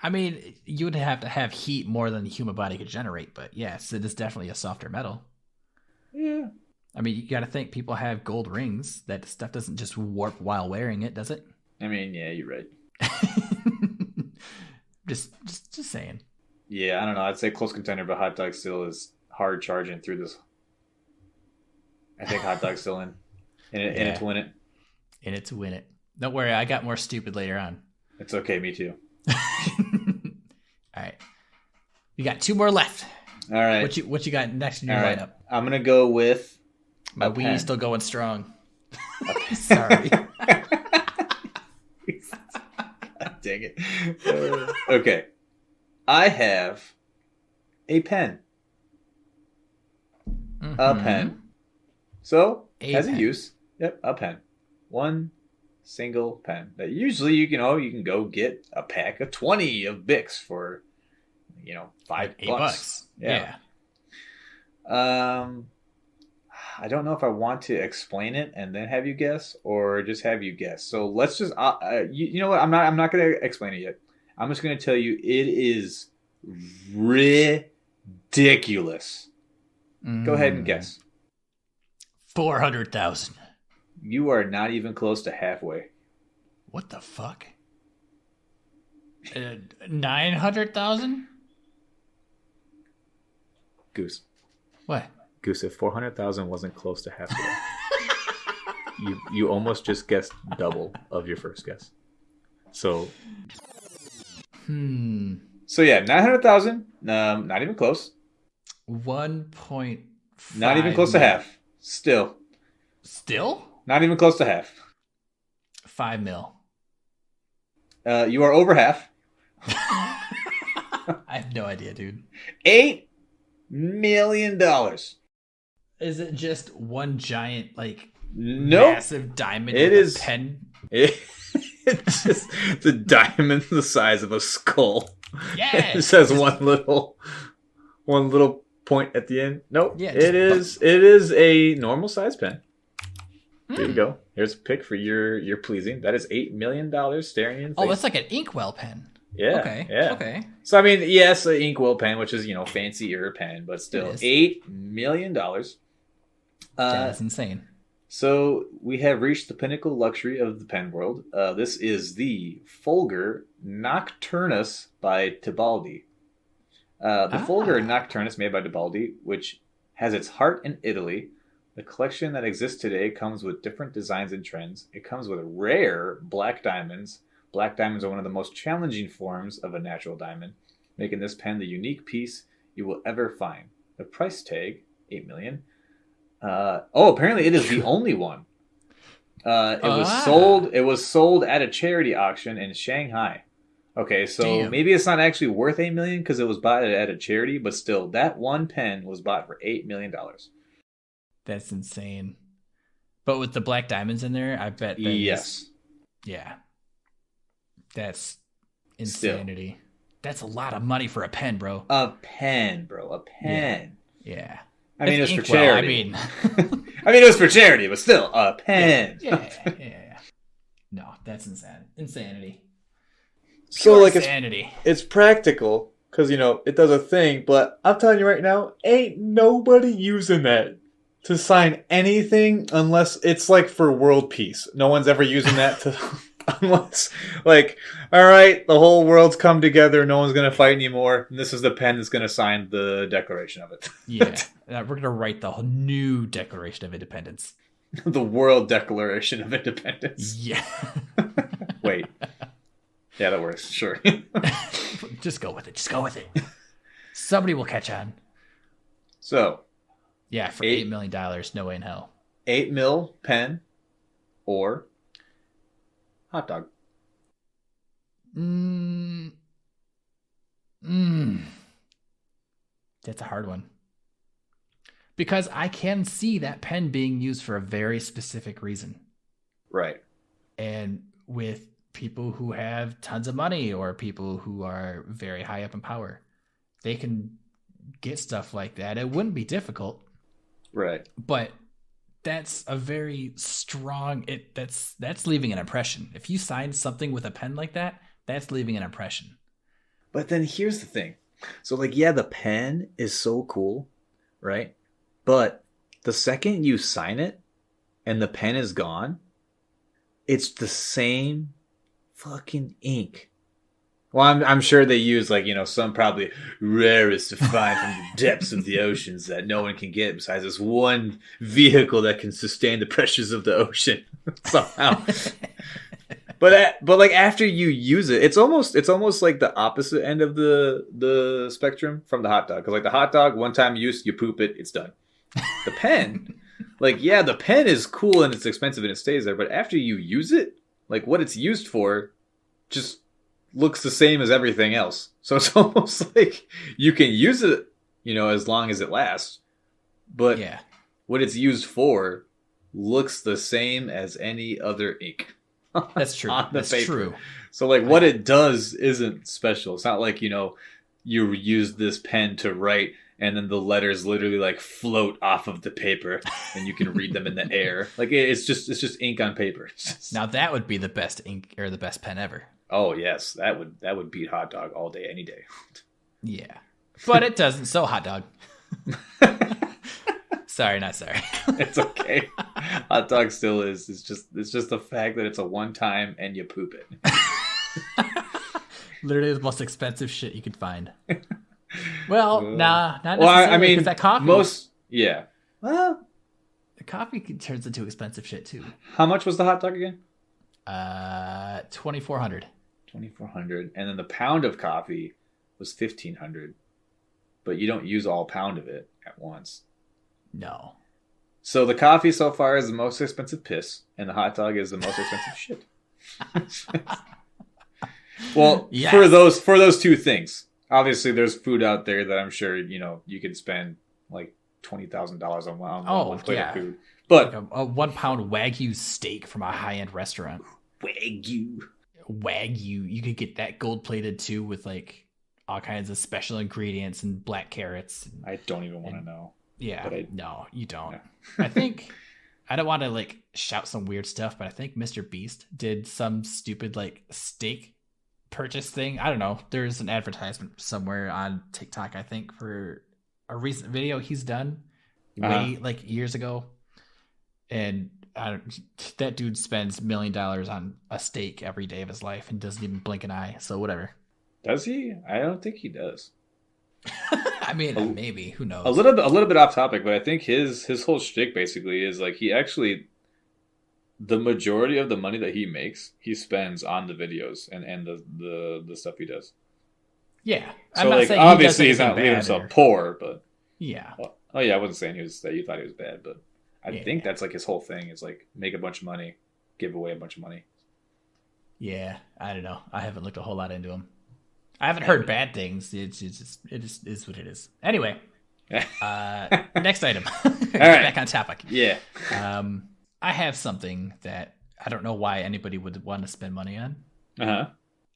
I mean, you would have to have heat more than the human body could generate, but yes, it is definitely a softer metal. Yeah. I mean, you got to think people have gold rings. That stuff doesn't just warp while wearing it, does it? I mean, yeah, you're right. just saying. Yeah, I don't know. I'd say close contender, but hot dog still is hard charging through this. I think hot dog's still in it to win it. In it to win it. Don't worry, I got more stupid later on. It's okay, me too. All right, we got two more left. All right, what you got next in your lineup? I'm gonna go with my Wii's still going strong. Sorry. God dang it. Okay, I have a pen. A pen. So has a use. Yep, a pen. One single pen that usually you can go get a pack of 20 of Bics for $5. Yeah. I don't know if I want to explain it and then have you guess or just have you guess. So let's just you know what, I'm not going to explain it yet. I'm just going to tell you it is ridiculous. Go ahead and guess. 400,000. You are not even close to halfway. What the fuck? 900,000? Goose. What? Goose, if 400,000 wasn't close to halfway, you almost just guessed double of your first guess. So. So yeah, 900,000. Not even close. 1.5. Not even close to half. Still. Not even close to half. 5 mil. You are over half. I have no idea, dude. $8 million. Is it just one giant, nope. massive diamond it with is, a pen? It's just the diamond the size of a skull. Yeah. It says one little point at the end. Nope. Yeah, it is a normal size pen. Here you go. Here's a pick for your pleasing. That is $8 million staring in the face. Oh, that's like an inkwell pen. Yeah. Okay. Yeah. Okay. So I mean, yes, an inkwell pen, which is fancier pen, but still $8 million. That's insane. So we have reached the pinnacle luxury of the pen world. This is the Folger Nocturnus by Tibaldi. The Folger Nocturnus made by Tibaldi, which has its heart in Italy. The collection that exists today comes with different designs and trends. It comes with rare black diamonds. Black diamonds are one of the most challenging forms of a natural diamond, making this pen the unique piece you will ever find. The price tag, $8 million. Apparently it is the only one. It was sold at a charity auction in Shanghai. Okay, so maybe it's not actually worth $8 million because it was bought at a charity, but still, that one pen was bought for $8 million. That's insane. But with the black diamonds in there, I bet. Yes. Yeah. That's insanity. That's a lot of money for a pen, bro. A pen. Yeah. I mean, it was for charity. It was for charity, but still, a pen. Yeah. No, that's insanity. So, insanity. It's practical because it does a thing. But I'm telling you right now, ain't nobody using that to sign anything unless it's like for world peace. No one's ever using that to unless like, all right, the whole world's come together, no one's gonna fight anymore, and this is the pen that's gonna sign the Declaration of it. Yeah, we're gonna write the new Declaration of Independence. The World Declaration of Independence. Yeah. Wait. Yeah, that works. Sure. Just go with it. Just go with it. Somebody will catch on. So. Yeah, for $8 million, no way in hell. 8 mil pen or hot dog. That's a hard one. Because I can see that pen being used for a very specific reason. Right. And with people who have tons of money or people who are very high up in power, they can get stuff like that. It wouldn't be difficult. Right. But that's a very strong that's leaving an impression. If you sign something with a pen like that, that's leaving an impression. But then here's the thing. So like, yeah, the pen is so cool, right? But the second you sign it and the pen is gone, it's the same fucking ink. Well, I'm sure they use like, some probably rarest to find from the depths of the oceans that no one can get besides this one vehicle that can sustain the pressures of the ocean somehow. But like after you use it, it's almost like the opposite end of the spectrum from the hot dog. Because like the hot dog, one time use, you poop it, it's done. The pen, like, yeah, the pen is cool and it's expensive and it stays there. But after you use it, like what it's used for just looks the same as everything else. So it's almost like you can use it, as long as it lasts. But yeah, what it's used for looks the same as any other ink. That's true. That's paper. True. So like what it does isn't special. It's not like, you use this pen to write and then the letters literally like float off of the paper and you can read them in the air. Like it's just ink on paper. Now that would be the best ink or the best pen ever. Oh yes, that would beat hot dog all day, any day. Yeah, but it doesn't. So hot dog. Sorry, not sorry. It's okay. Hot dog still is. It's just the fact that it's a one time and you poop it. Literally the most expensive shit you could find. Well, nah, not necessarily. Well, I mean, that coffee. Yeah. Well, the coffee turns into expensive shit too. How much was the hot dog again? $2,400. $2,400, and then the pound of coffee was $1,500. But you don't use all pound of it at once. No. So the coffee so far is the most expensive piss, and the hot dog is the most expensive shit. Well, yes. for those two things, obviously there's food out there that I'm sure you can spend like $20,000 on one plate of food. But like a 1 pound Wagyu steak from a high end restaurant. Wagyu, you could get that gold plated too with like all kinds of special ingredients and black carrots. I don't even want to know. Yeah, no, you don't. Yeah. I think I don't want to like shout some weird stuff, but I think Mr. Beast did some stupid like steak purchase thing. I don't know. There's an advertisement somewhere on TikTok, I think, for a recent video he's done way like years ago. And that dude spends $1 million on a steak every day of his life and doesn't even blink an eye. So whatever. Does he? I don't think he does. I mean, maybe. Who knows? A little bit off topic, but I think his whole shtick basically is like he actually, the majority of the money that he makes, he spends on the videos and the stuff he does. Yeah. So I'm not like saying obviously he's not leaving himself poor, but yeah. Well, oh yeah, I wasn't saying that you thought he was bad, but I think that's like his whole thing is like make a bunch of money, give away a bunch of money. Yeah, I don't know. I haven't looked a whole lot into him. I haven't heard bad things. It is what it is. Anyway, next item. All right. Back on topic. Yeah. I have something that I don't know why anybody would want to spend money on. Uh-huh.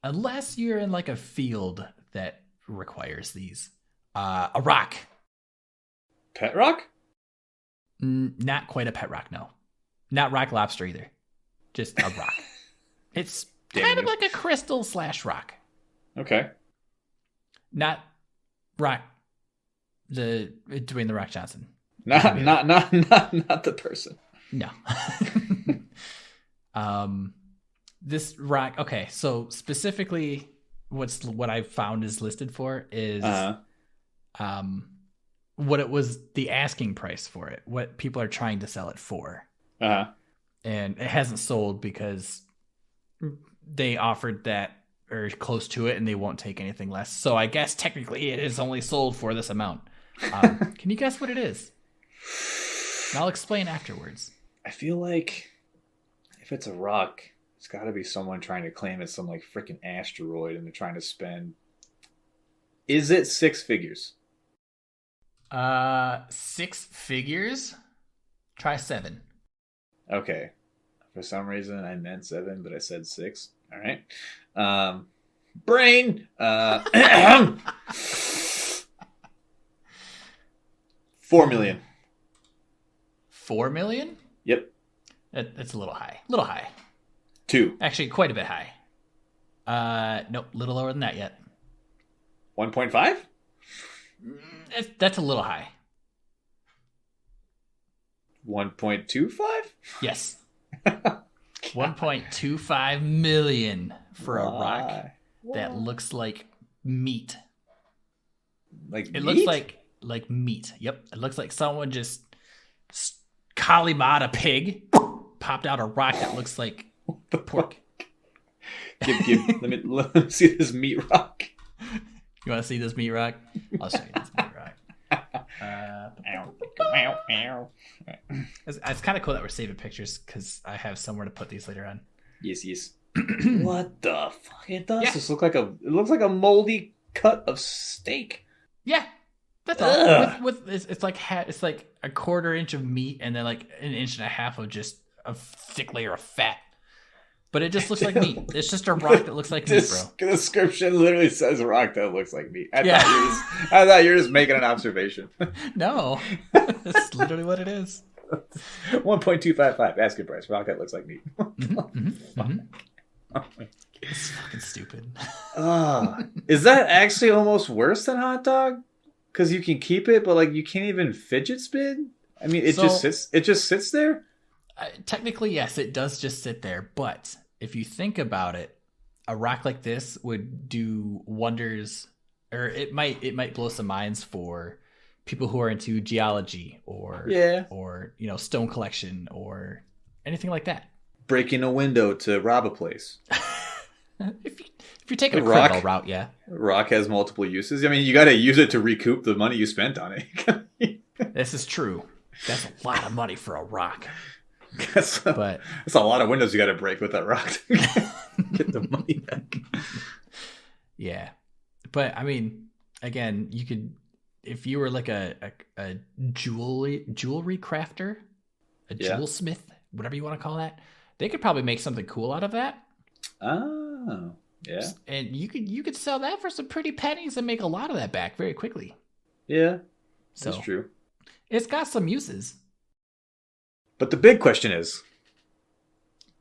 Unless you're in like a field that requires these. A rock. Pet rock? Not quite a pet rock, no. Not rock lobster either. Just a rock. It's kind of like a crystal / rock. Okay. Not Rock, the Dwayne the Rock Johnson. Not the person. No. This rock. Okay, so specifically, what I found is listed for is what it was, the asking price for it, what people are trying to sell it for. And it hasn't sold because they offered that or close to it and they won't take anything less. So I guess technically it is only sold for this amount. Can you guess what it is? And I'll explain afterwards. I feel like if it's a rock, it's got to be someone trying to claim it's some like freaking asteroid and they're trying to spend. Is it 6 figures? 6 figures? Try 7. Okay. For some reason I meant 7, but I said 6. All right. Brain. 4 million. 4 million? Yep. That's a little high. A little high. 2. Actually, quite a bit high. Nope, a little lower than that yet. 1.5? That's a little high. 1.25? Yes. 1.25 million for a rock that looks like meat. Like it meat? looks like meat. Yep. It looks like someone just Kalimata a pig, popped out a rock that looks like pork. Let me see this meat rock. You want to see this meat rock? I'll show you this meat rock. It's kind of cool that we're saving pictures because I have somewhere to put these later on. Yes. What the fuck? It does. This look like it looks like a moldy cut of steak. Yeah, that's all. It's like a quarter inch of meat and then like an inch and a half of just a thick layer of fat. But it just looks like meat. It's just a rock that looks like meat, bro. The description literally says rock that looks like meat. I thought you were just making an observation. No, that's literally what it is. 1.255 asking price. Rock that looks like meat. It's fucking stupid. Is that actually almost worse than hot dog? Because you can keep it, but like you can't even fidget spin. I mean, it just sits there. Technically, yes, it does just sit there. But if you think about it, a rock like this would do wonders, or it might blow some minds for people who are into geology or stone collection or anything like that. Breaking a window to rob a place. If you're taking a criminal route, yeah. Rock has multiple uses. I mean, you got to use it to recoup the money you spent on it. This is true. That's a lot of money for a rock. That's a lot of windows you got to break with that rock to get the money back. Yeah, but I mean, again, you could, if you were like a jewelry crafter, a jewelsmith, whatever you want to call that, they could probably make something cool out of that. Oh, yeah. And you could sell that for some pretty pennies and make a lot of that back very quickly. Yeah, that's true. It's got some uses. But the big question is,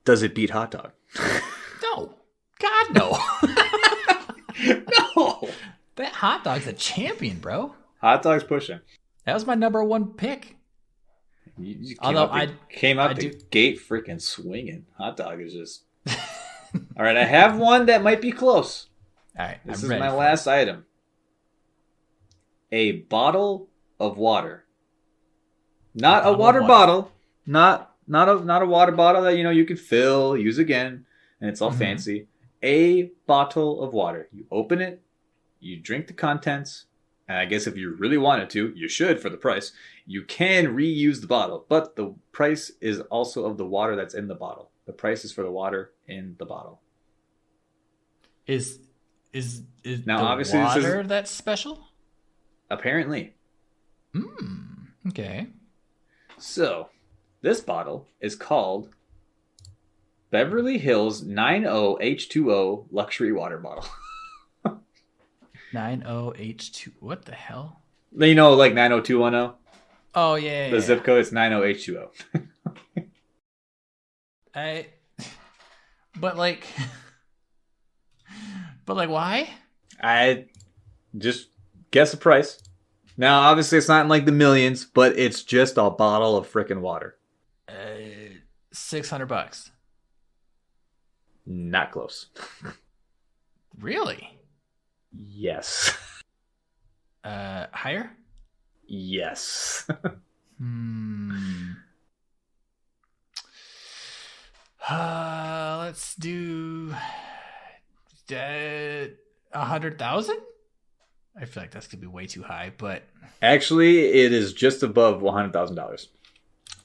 does it beat hot dog? No. God, no. No. That hot dog's a champion, bro. Hot dog's pushing. That was my number one pick. You came out the gate freaking swinging. Hot dog is just... All right, I have one that might be close. All right, this is my last item. A bottle of water. Not a water bottle. Not a water bottle that you could fill, use again, and it's all fancy. A bottle of water. You open it, you drink the contents, and I guess if you really wanted to, you should for the price. You can reuse the bottle, but the price is also of the water that's in the bottle. The price is for the water in the bottle. Is now the obviously water that's special? Apparently. Okay. So this bottle is called Beverly Hills 90H2O Luxury Water Bottle. 90H2. What the hell? Like 90210? Oh, yeah. The zip code is 90H2O. But why? I just Guess the price. Now, obviously, it's not in like the millions, but it's just a bottle of frickin' water. $600. Not close. Really? Yes. Higher? Yes. Let's do 100,000. I feel like that's gonna be way too high, but Actually, it is just above $100,000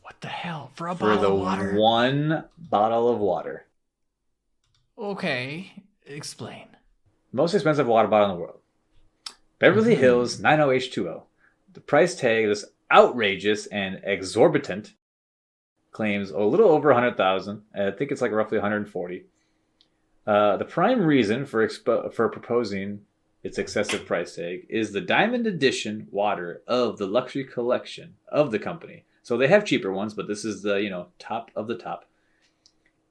what the hell for a for bottle the of water? one bottle of water. Okay, explain. Most expensive water bottle in the world. Beverly Hills 90H2O. The price tag is outrageous and exorbitant. Claims a little over 100,000. I think it's like roughly 140. The prime reason for proposing its excessive price tag is the Diamond Edition water of the luxury collection of the company. So they have cheaper ones, but this is the top of the top.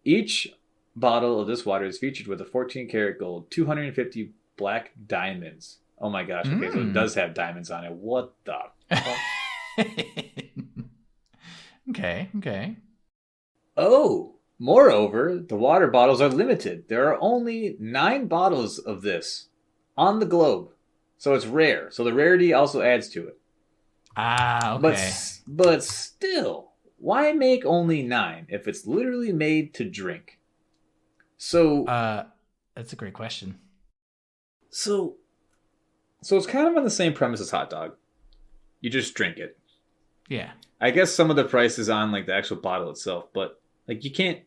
Each bottle of this water is featured with a 14 karat gold, 250 black diamonds. Oh my gosh! Okay, so it does have diamonds on it. What the fuck? Okay. Oh, moreover, the water bottles are limited. There are only 9 bottles of this on the globe. So it's rare. So the rarity also adds to it. Okay. But still, why make only 9 if it's literally made to drink? So that's a great question. So it's kind of on the same premise as hot dog. You just drink it. Yeah. I guess some of the price is on like the actual bottle itself, but like you can't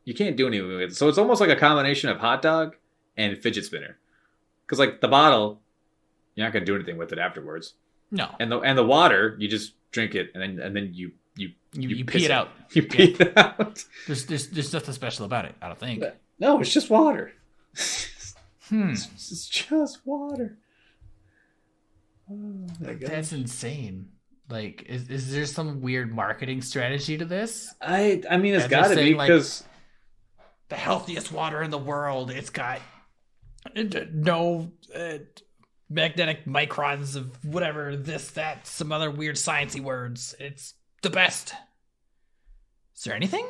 do anything with it. So it's almost like a combination of hot dog and fidget spinner. Because like the bottle, you're not gonna do anything with it afterwards. No. And the water, you just drink it and then you pee it out. You pee it out. There's nothing special about it, I don't think. No, it's just water. It's just water. Oh my God. That's insane. Like, is there some weird marketing strategy to this? I mean, it's got to be because the healthiest water in the world. It's got no magnetic microns of whatever, this, that, some other weird sciencey words. It's the best. Is there anything?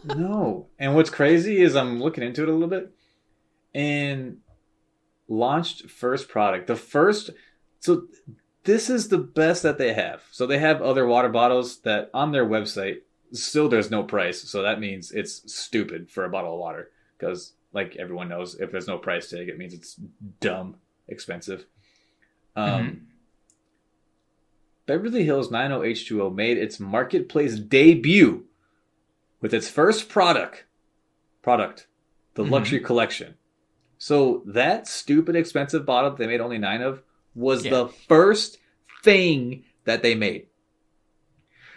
No. And what's crazy is I'm looking into it a little bit and launched first product. So this is the best that they have. So they have other water bottles that on their website, still there's no price. So that means it's stupid for a bottle of water. Because like everyone knows, if there's no price tag, it means it's dumb expensive. Beverly Hills 90H2O made its marketplace debut with its first product, the luxury collection. So that stupid expensive bottle that they made only 9 of was the first thing that they made.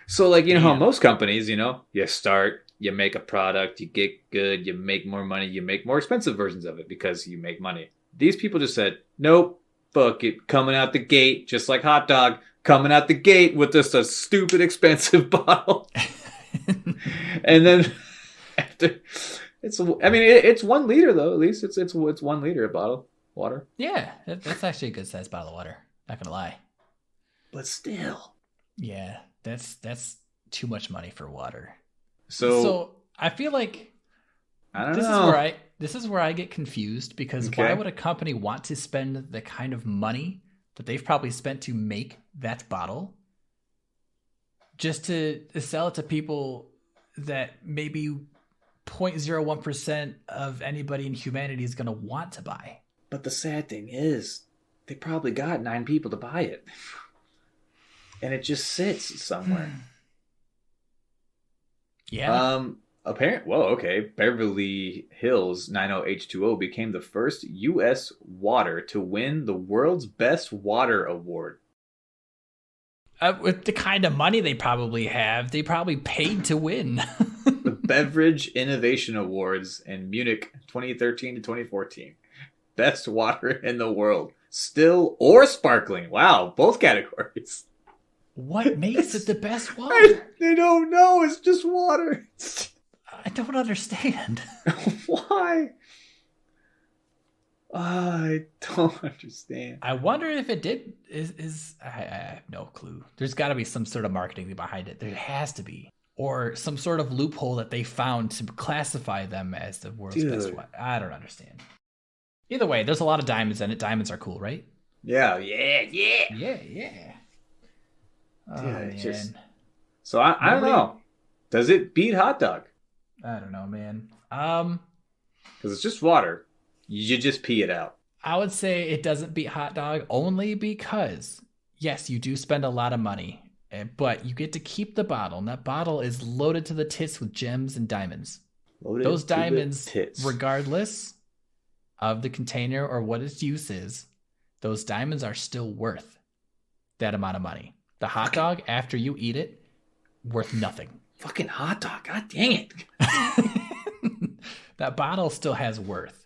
So like, you know how most companies, you start, you make a product, you get good, you make more money, you make more expensive versions of it because you make money. These people just said, nope, fuck it, coming out the gate, just like hot dog, coming out the gate with just a stupid expensive bottle. And then after, it's 1 liter though, at least it's 1 liter a bottle. Water. Yeah, that's actually a good sized bottle of water. Not gonna lie. But still. Yeah, that's too much money for water. So I feel like I don't know. This is where I get confused because why would a company want to spend the kind of money that they've probably spent to make that bottle just to sell it to people that maybe 0.01% of anybody in humanity is going to want to buy? But the sad thing is, they probably got 9 people to buy it. And it just sits somewhere. Yeah. Beverly Hills 90H2O became the first U.S. water to win the world's best water award. With the kind of money they probably have, they probably paid to win. The Beverage Innovation Awards in Munich 2013 to 2014. Best water in the world. Still or sparkling. Wow, both categories. What makes it the best water? I don't know. It's just water. I don't understand. Why? I don't understand. I wonder if it did. I have no clue. There's got to be some sort of marketing behind it. There has to be, or some sort of loophole that they found to classify them as the world's best one. I don't understand. Either way, there's a lot of diamonds in it. Diamonds are cool, right? Yeah. Oh, Dude, man. So I don't know. Does it beat hot dog? I don't know, man. Because it's just water. You just pee it out. I would say it doesn't beat hot dog only because, yes, you do spend a lot of money, but you get to keep the bottle, and that bottle is loaded to the tits with gems and diamonds. Those diamonds, regardless of the container or what its use is, those diamonds are still worth that amount of money. The hot dog, after you eat it, worth nothing. Fucking hot dog. God dang it. That bottle still has worth.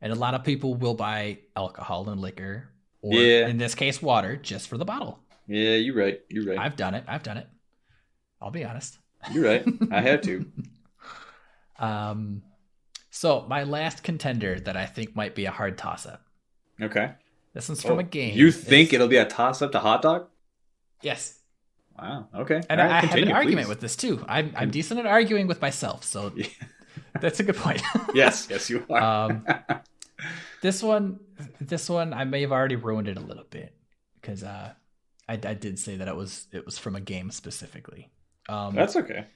And a lot of people will buy alcohol and liquor, or in this case, water, just for the bottle. Yeah, you're right. I've done it. I'll be honest. You're right. I had to. So my last contender that I think might be a hard toss-up. Okay. This one's from a game. You think it'll be a toss-up to hot dog? Yes. Wow. Okay. And I have an argument with this too. I'm decent at arguing with myself, so that's a good point. Yes, you are. This one, I may have already ruined it a little bit because I did say that it was from a game specifically. That's okay.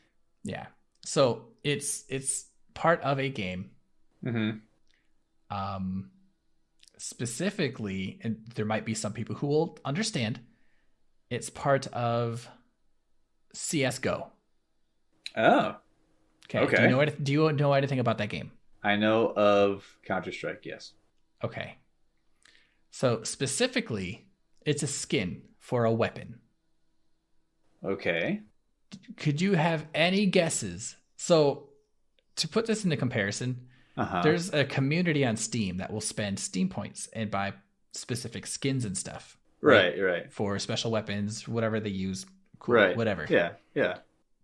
Yeah. So it's part of a game. Mm-hmm. Specifically, and there might be some people who will understand. It's part of CS:GO. Oh. Okay. Do you know anything about that game? I know of Counter-Strike, yes. Okay. So specifically, it's a skin for a weapon. Okay. Could you have any guesses? So to put this into comparison, there's a community on Steam that will spend Steam points and buy specific skins and stuff. Right. For special weapons, whatever they use. Cool, right. Whatever. Yeah.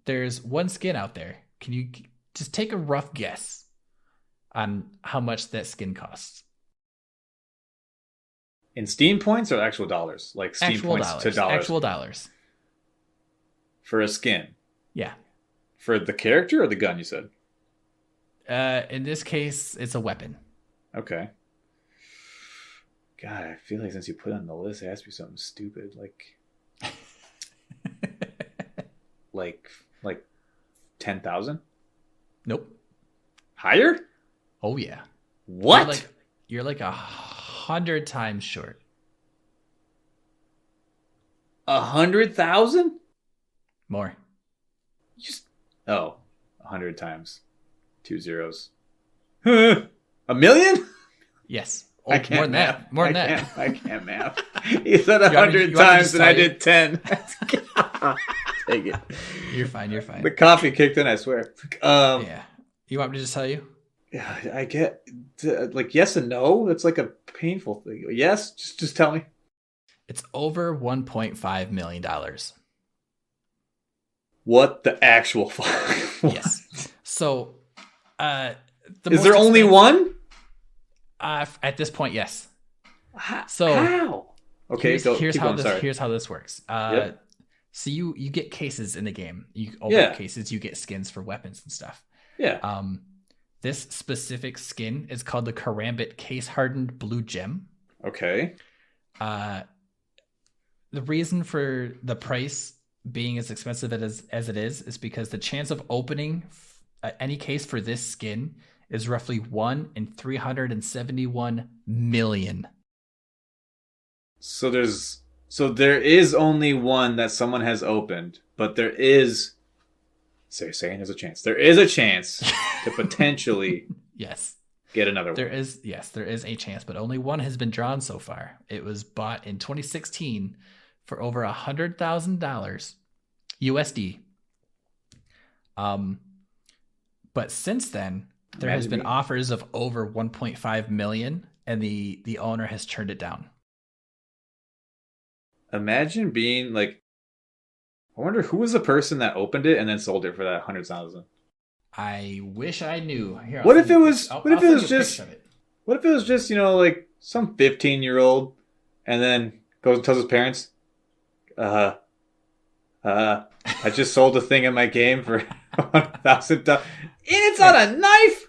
There's one skin out there. Can you just take a rough guess on how much that skin costs? In Steam points or actual dollars? Like Steam actual points dollars. to dollars? Actual dollars. For a skin? Yeah. For the character or the gun, you said? In this case, it's a weapon. Okay. God, I feel like since you put it on the list, it has to be something stupid. Like 10,000? Nope. Higher? Oh, yeah. What? You're like 100 times short. 100,000? More. 100 times 2 zeros. A million? yes. Oh, more than that. More than that. I can't math. You said 100 times and I did 10. Take it. You're fine. The coffee kicked in, I swear. Yeah. You want me to just tell you? Yeah, I get yes and no. It's like a painful thing. Yes, just tell me. It's over $1.5 million. What the actual fuck? Yes. So, is there only one? At this point, yes. So how? Okay, here's how this works. Yep. So you get cases in the game. You cases, you get skins for weapons and stuff. Yeah. This specific skin is called the Karambit Case Hardened Blue Gem. Okay. The reason for the price being as expensive as it is because the chance of opening any case for this skin is roughly 1 in 371 million. So there is only one that someone has opened, but there is. So you're saying there's a chance. There is a chance to potentially yes get another one. There is a chance, but only one has been drawn so far. It was bought in 2016 for over $100,000 USD. But since then, there has been offers of over 1.5 million, and the owner has turned it down. Imagine being like, I wonder who was the person that opened it and then sold it for that 100,000. I wish I knew. Here, what if it was What if it was just, like some 15-year-old and then goes and tells his parents, I just sold a thing in my game for $1,000. And it's on a knife?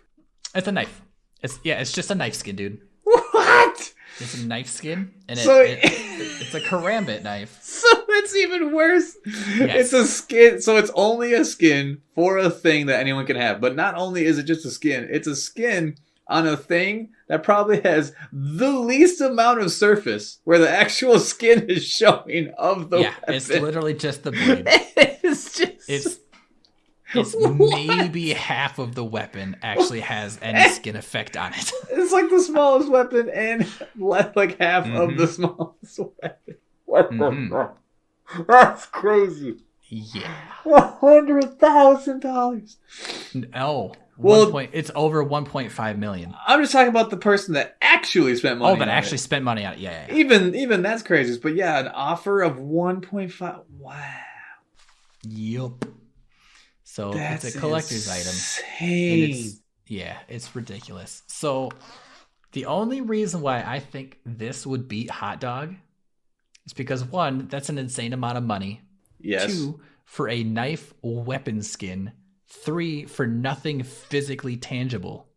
It's a knife. It's just a knife skin, dude. What? It's a knife skin, and So it's a karambit knife. So it's even worse. Yes. It's a skin. So it's only a skin for a thing that anyone can have. But not only is it just a skin, it's a skin on a thing that probably has the least amount of surface where the actual skin is showing of the weapon. It's literally just the blade. It's maybe half of the weapon actually has any skin effect on it. It's like the smallest weapon and like half of the smallest weapon. What the fuck? That's crazy. Yeah. $100,000. No. Well, it's over 1.5 million. I'm just talking about the person that actually spent money. Oh, that actually spent money on it. Yeah. Even that's crazy. But yeah, an offer of 1.5. Wow. Yup. So That's it's a collector's insane. item. It's ridiculous. So the only reason why I think this would beat Hot Dog is because, one, that's an insane amount of money. Yes. 2, for a knife weapon skin. 3, for nothing physically tangible.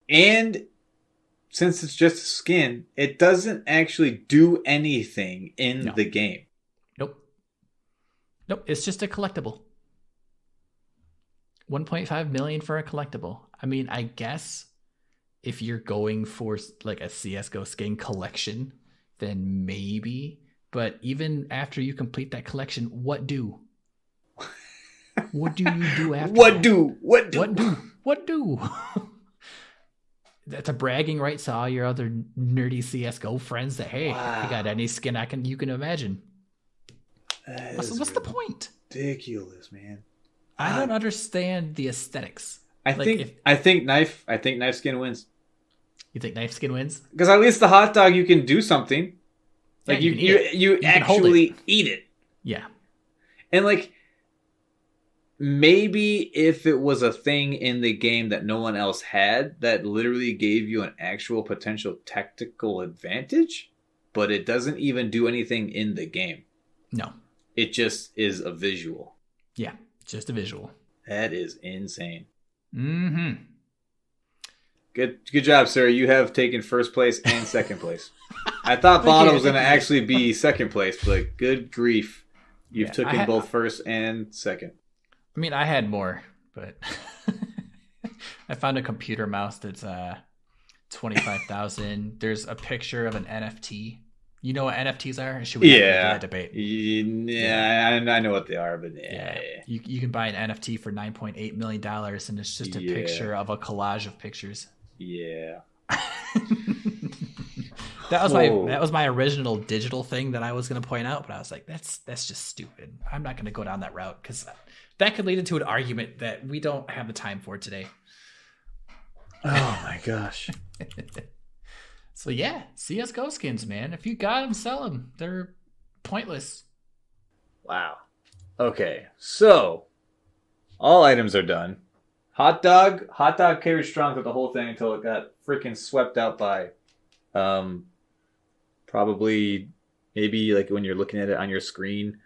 And since it's just skin, it doesn't actually do anything in the game. Nope, it's just a collectible. 1.5 million for a collectible. I mean, I guess if you're going for like a CSGO skin collection, then maybe. But even after you complete that collection, what do? What do you do after? What do? That's a bragging right to all your other nerdy CSGO friends that, hey, I got any skin you can imagine. What's the point? Ridiculous, man. I don't understand the aesthetics. I think knife skin wins. You think knife skin wins? Because at least the hot dog you can do something. Like you actually eat it. Yeah. And like maybe if it was a thing in the game that no one else had that literally gave you an actual potential tactical advantage, but it doesn't even do anything in the game. No. It just is a visual. Yeah. Just a visual. That is insane. Mm-hmm. Good job, sir. You have taken first place and second place. I thought Bottle was going to actually be second place, but good grief. You've taken both first and second. I mean, I had more, but I found a computer mouse that's $25,000. There's a picture of an NFT. You know what NFTs are? Should we have that debate? Yeah, I know what they are, but yeah. You can buy an NFT for $9.8 million, and it's just a picture of a collage of pictures. Yeah. That was my original digital thing that I was going to point out, but I was like, that's just stupid. I'm not going to go down that route because that could lead into an argument that we don't have the time for today. Oh my gosh. So yeah, CSGO skins, man. If you got them, sell them. They're pointless. Wow. Okay, so all items are done. Hot dog carried strong through the whole thing until it got freaking swept out by, probably maybe like when you're looking at it on your screen.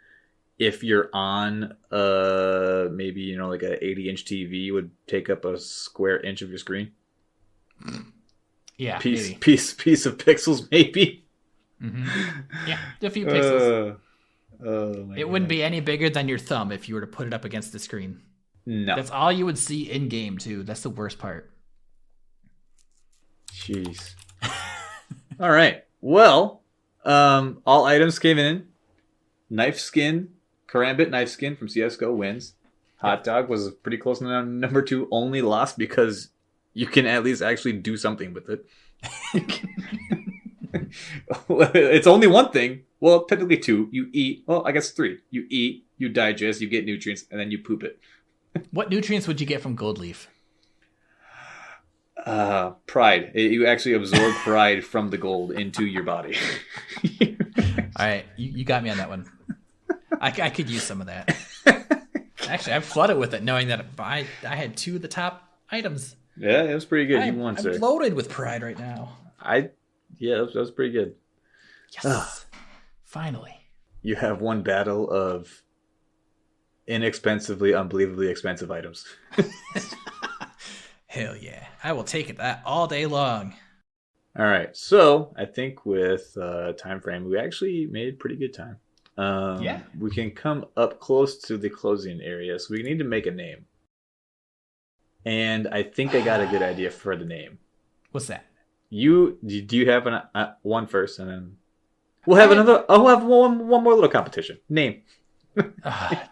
If you're on maybe like a 80-inch TV would take up a square inch of your screen. Yeah, piece of pixels, maybe. Mm-hmm. Yeah, a few pixels. It wouldn't be any bigger than your thumb if you were to put it up against the screen. No, that's all you would see in game too. That's the worst part. Jeez. All right. Well, all items came in. Knife skin, Karambit knife skin from CS:GO wins. Hot dog was pretty close to number 2. Only lost because you can at least actually do something with it. It's only one thing. Well, technically 2. You eat. Well, I guess 3. You eat, you digest, you get nutrients, and then you poop it. What nutrients would you get from gold leaf? Pride. You actually absorb pride from the gold into your body. All right, you got me on that one. I could use some of that. Actually, I'm flooded with it, knowing that I had 2 of the top items. Yeah, it was pretty good. You won, I'm sir. loaded with pride right now. Yeah, that was pretty good. Yes. Finally. You have one battle of inexpensively, unbelievably expensive items. Hell yeah. I will take it that all day long. All right. So I think with time frame, we actually made pretty good time. Yeah. We can come up close to the closing area. So we need to make a name. And I think I got a good idea for the name. What's that? Do you have one first, and then we'll have another. I'll have one more little competition. Name.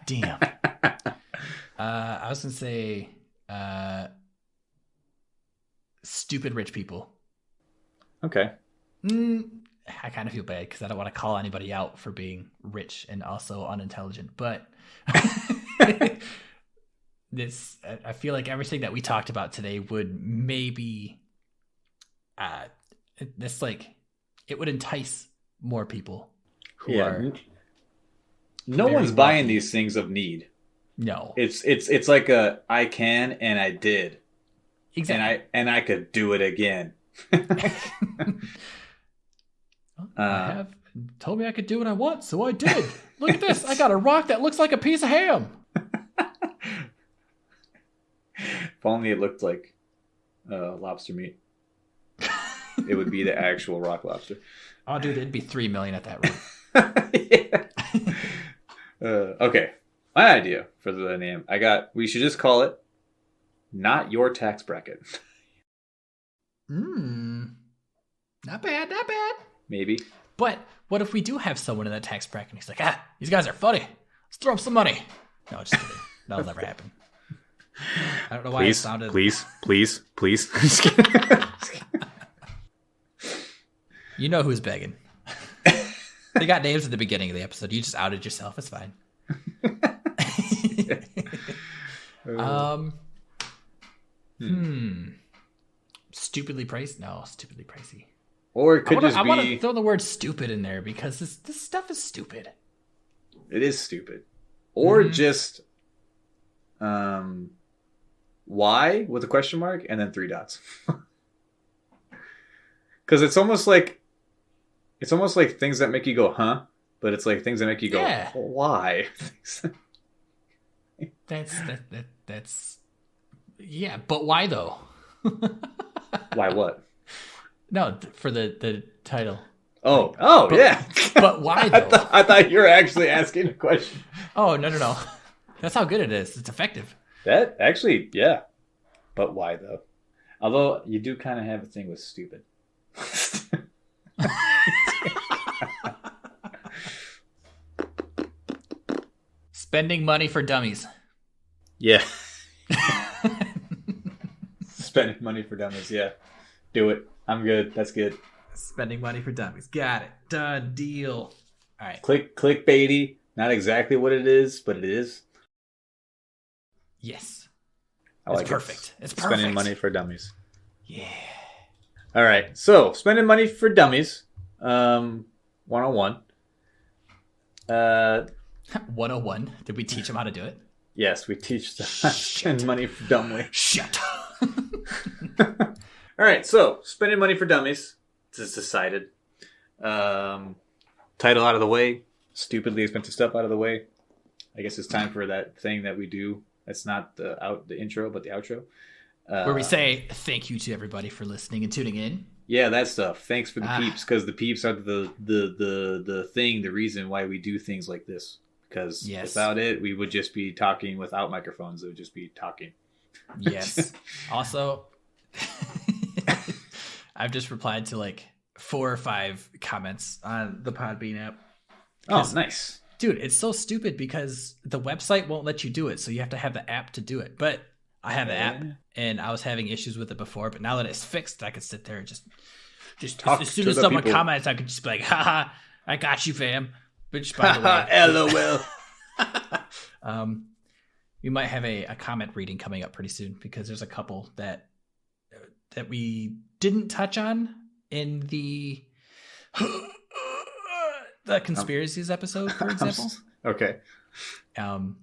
Damn. I was gonna say, stupid rich people. Okay. I kind of feel bad because I don't want to call anybody out for being rich and also unintelligent, but I feel like everything that we talked about today would maybe, it would entice more people who are. No one's buying these things of need. No, it's like I can and I did, exactly, and I could do it again. have told me I could do what I want, so I did. Look at this! I got a rock that looks like a piece of ham. If only it looked like lobster meat, it would be the actual rock lobster. Oh, dude, it'd be $3 million at that rate. Okay, my idea for the name. We should just call it "Not Your Tax Bracket." Not bad, not bad. Maybe. But what if we do have someone in that tax bracket and he's like, these guys are funny. Let's throw them some money. No, just kidding. That'll never happen. I don't know why it sounded... Please. You know who's begging. They got names at the beginning of the episode. You just outed yourself. It's fine. Stupidly priced? No, stupidly pricey. Or it could just be... I want to throw the word stupid in there because this stuff is stupid. It is stupid. Or just... why with a question mark and then 3 dots. Because it's almost like things that make you go, huh? But it's like things that make you go, why? That's yeah, but why though? Why what? No, for the title. Oh, yeah. But why though? I thought you were actually asking a question. Oh, no. That's how good it is. It's effective. That actually, yeah. But why though? Although you do kind of have a thing with stupid. Spending money for dummies. Yeah. Spending money for dummies, yeah. Do it. I'm good. That's good. Spending money for dummies. Got it. Done deal. All right. Clickbaity. Not exactly what it is, but it is. Yes. It's perfect. It's perfect. Spending money for dummies. Yeah. All right. So, spending money for dummies. 101. 101. Did we teach them how to do it? Yes, we teach them how to spend money for dumbly. Shit. All right. So, spending money for dummies. It's decided. Title out of the way. Stupidly expensive stuff out of the way. I guess it's time for that thing that we do. That's not the intro, but the outro. Where we say thank you to everybody for listening and tuning in. Yeah, that stuff. Thanks for the peeps, because the peeps are the thing, the reason why we do things like this. Because without it, we would just be talking without microphones. It would just be talking. Yes. Also, I've just replied to like 4 or 5 comments on the Podbean app. Oh, nice. Dude, it's so stupid because the website won't let you do it, so you have to have the app to do it. But I have the app, and I was having issues with it before, but now that it's fixed, I could sit there and just talk as soon as someone comments, I could just be like, haha, I got you, fam. Which, by the way, LOL. We might have a comment reading coming up pretty soon because there's a couple that we didn't touch on in the conspiracies episode, for example. Okay. And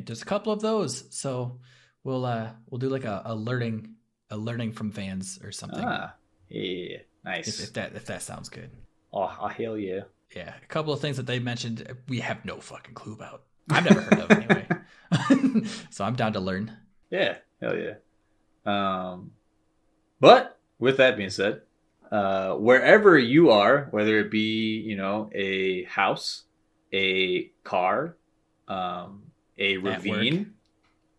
there's a couple of those, so we'll do like a learning a learning from fans or something. Yeah, nice. If that sounds good. Oh, hell yeah. Yeah, a couple of things that they mentioned we have no fucking clue about. I've never heard of anyway. So I'm down to learn. Yeah, hell yeah. But with that being said, wherever you are, whether it be, a house, a car, a ravine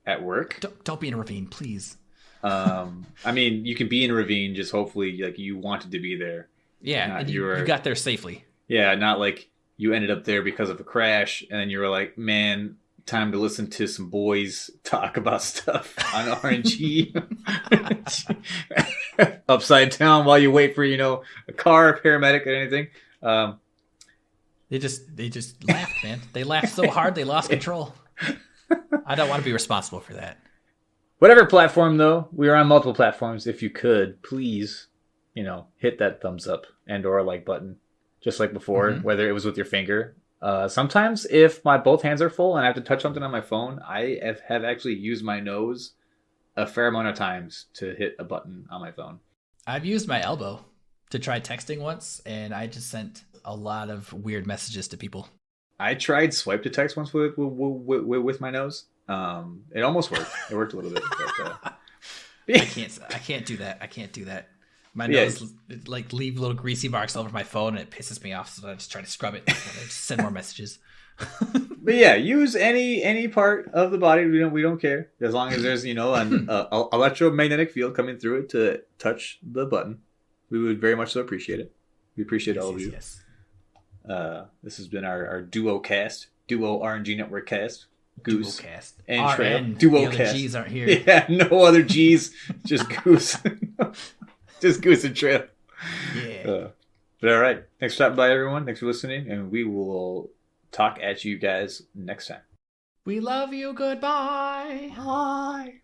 at work. Don't be in a ravine, please. I mean, you can be in a ravine, just hopefully like you wanted to be there. Yeah, and you got there safely. Yeah, not like you ended up there because of a crash, and then you were like, man, time to listen to some boys talk about stuff on RNG. Upside down while you wait for, a car, a paramedic, or anything. They just laughed, man. They laughed so hard they lost control. I don't want to be responsible for that. Whatever platform, though, we are on multiple platforms. If you could, please, hit that thumbs up and or like button, just like before, whether it was with your finger. Sometimes if my both hands are full and I have to touch something on my phone, I have actually used my nose a fair amount of times to hit a button on my phone. I've used my elbow to try texting once, and I just sent a lot of weird messages to people. I tried swipe to text once with my nose. It almost worked. It worked a little bit. But, I can't do that. My nose leave little greasy marks all over my phone, and it pisses me off. So I just try to scrub it and I just send more messages. But yeah, use any part of the body. We don't care as long as there's an electromagnetic field coming through it to touch the button. We would very much so appreciate it. We appreciate all of you. Yes. This has been our duo RNG Network cast. Goose cast and Trail. Duo cast. The other G's aren't here. Yeah, no other G's, just Goose. Just Goose and Trail. Yeah. But all right. Thanks for stopping by, everyone. Thanks for listening. And we will talk at you guys next time. We love you. Goodbye. Bye.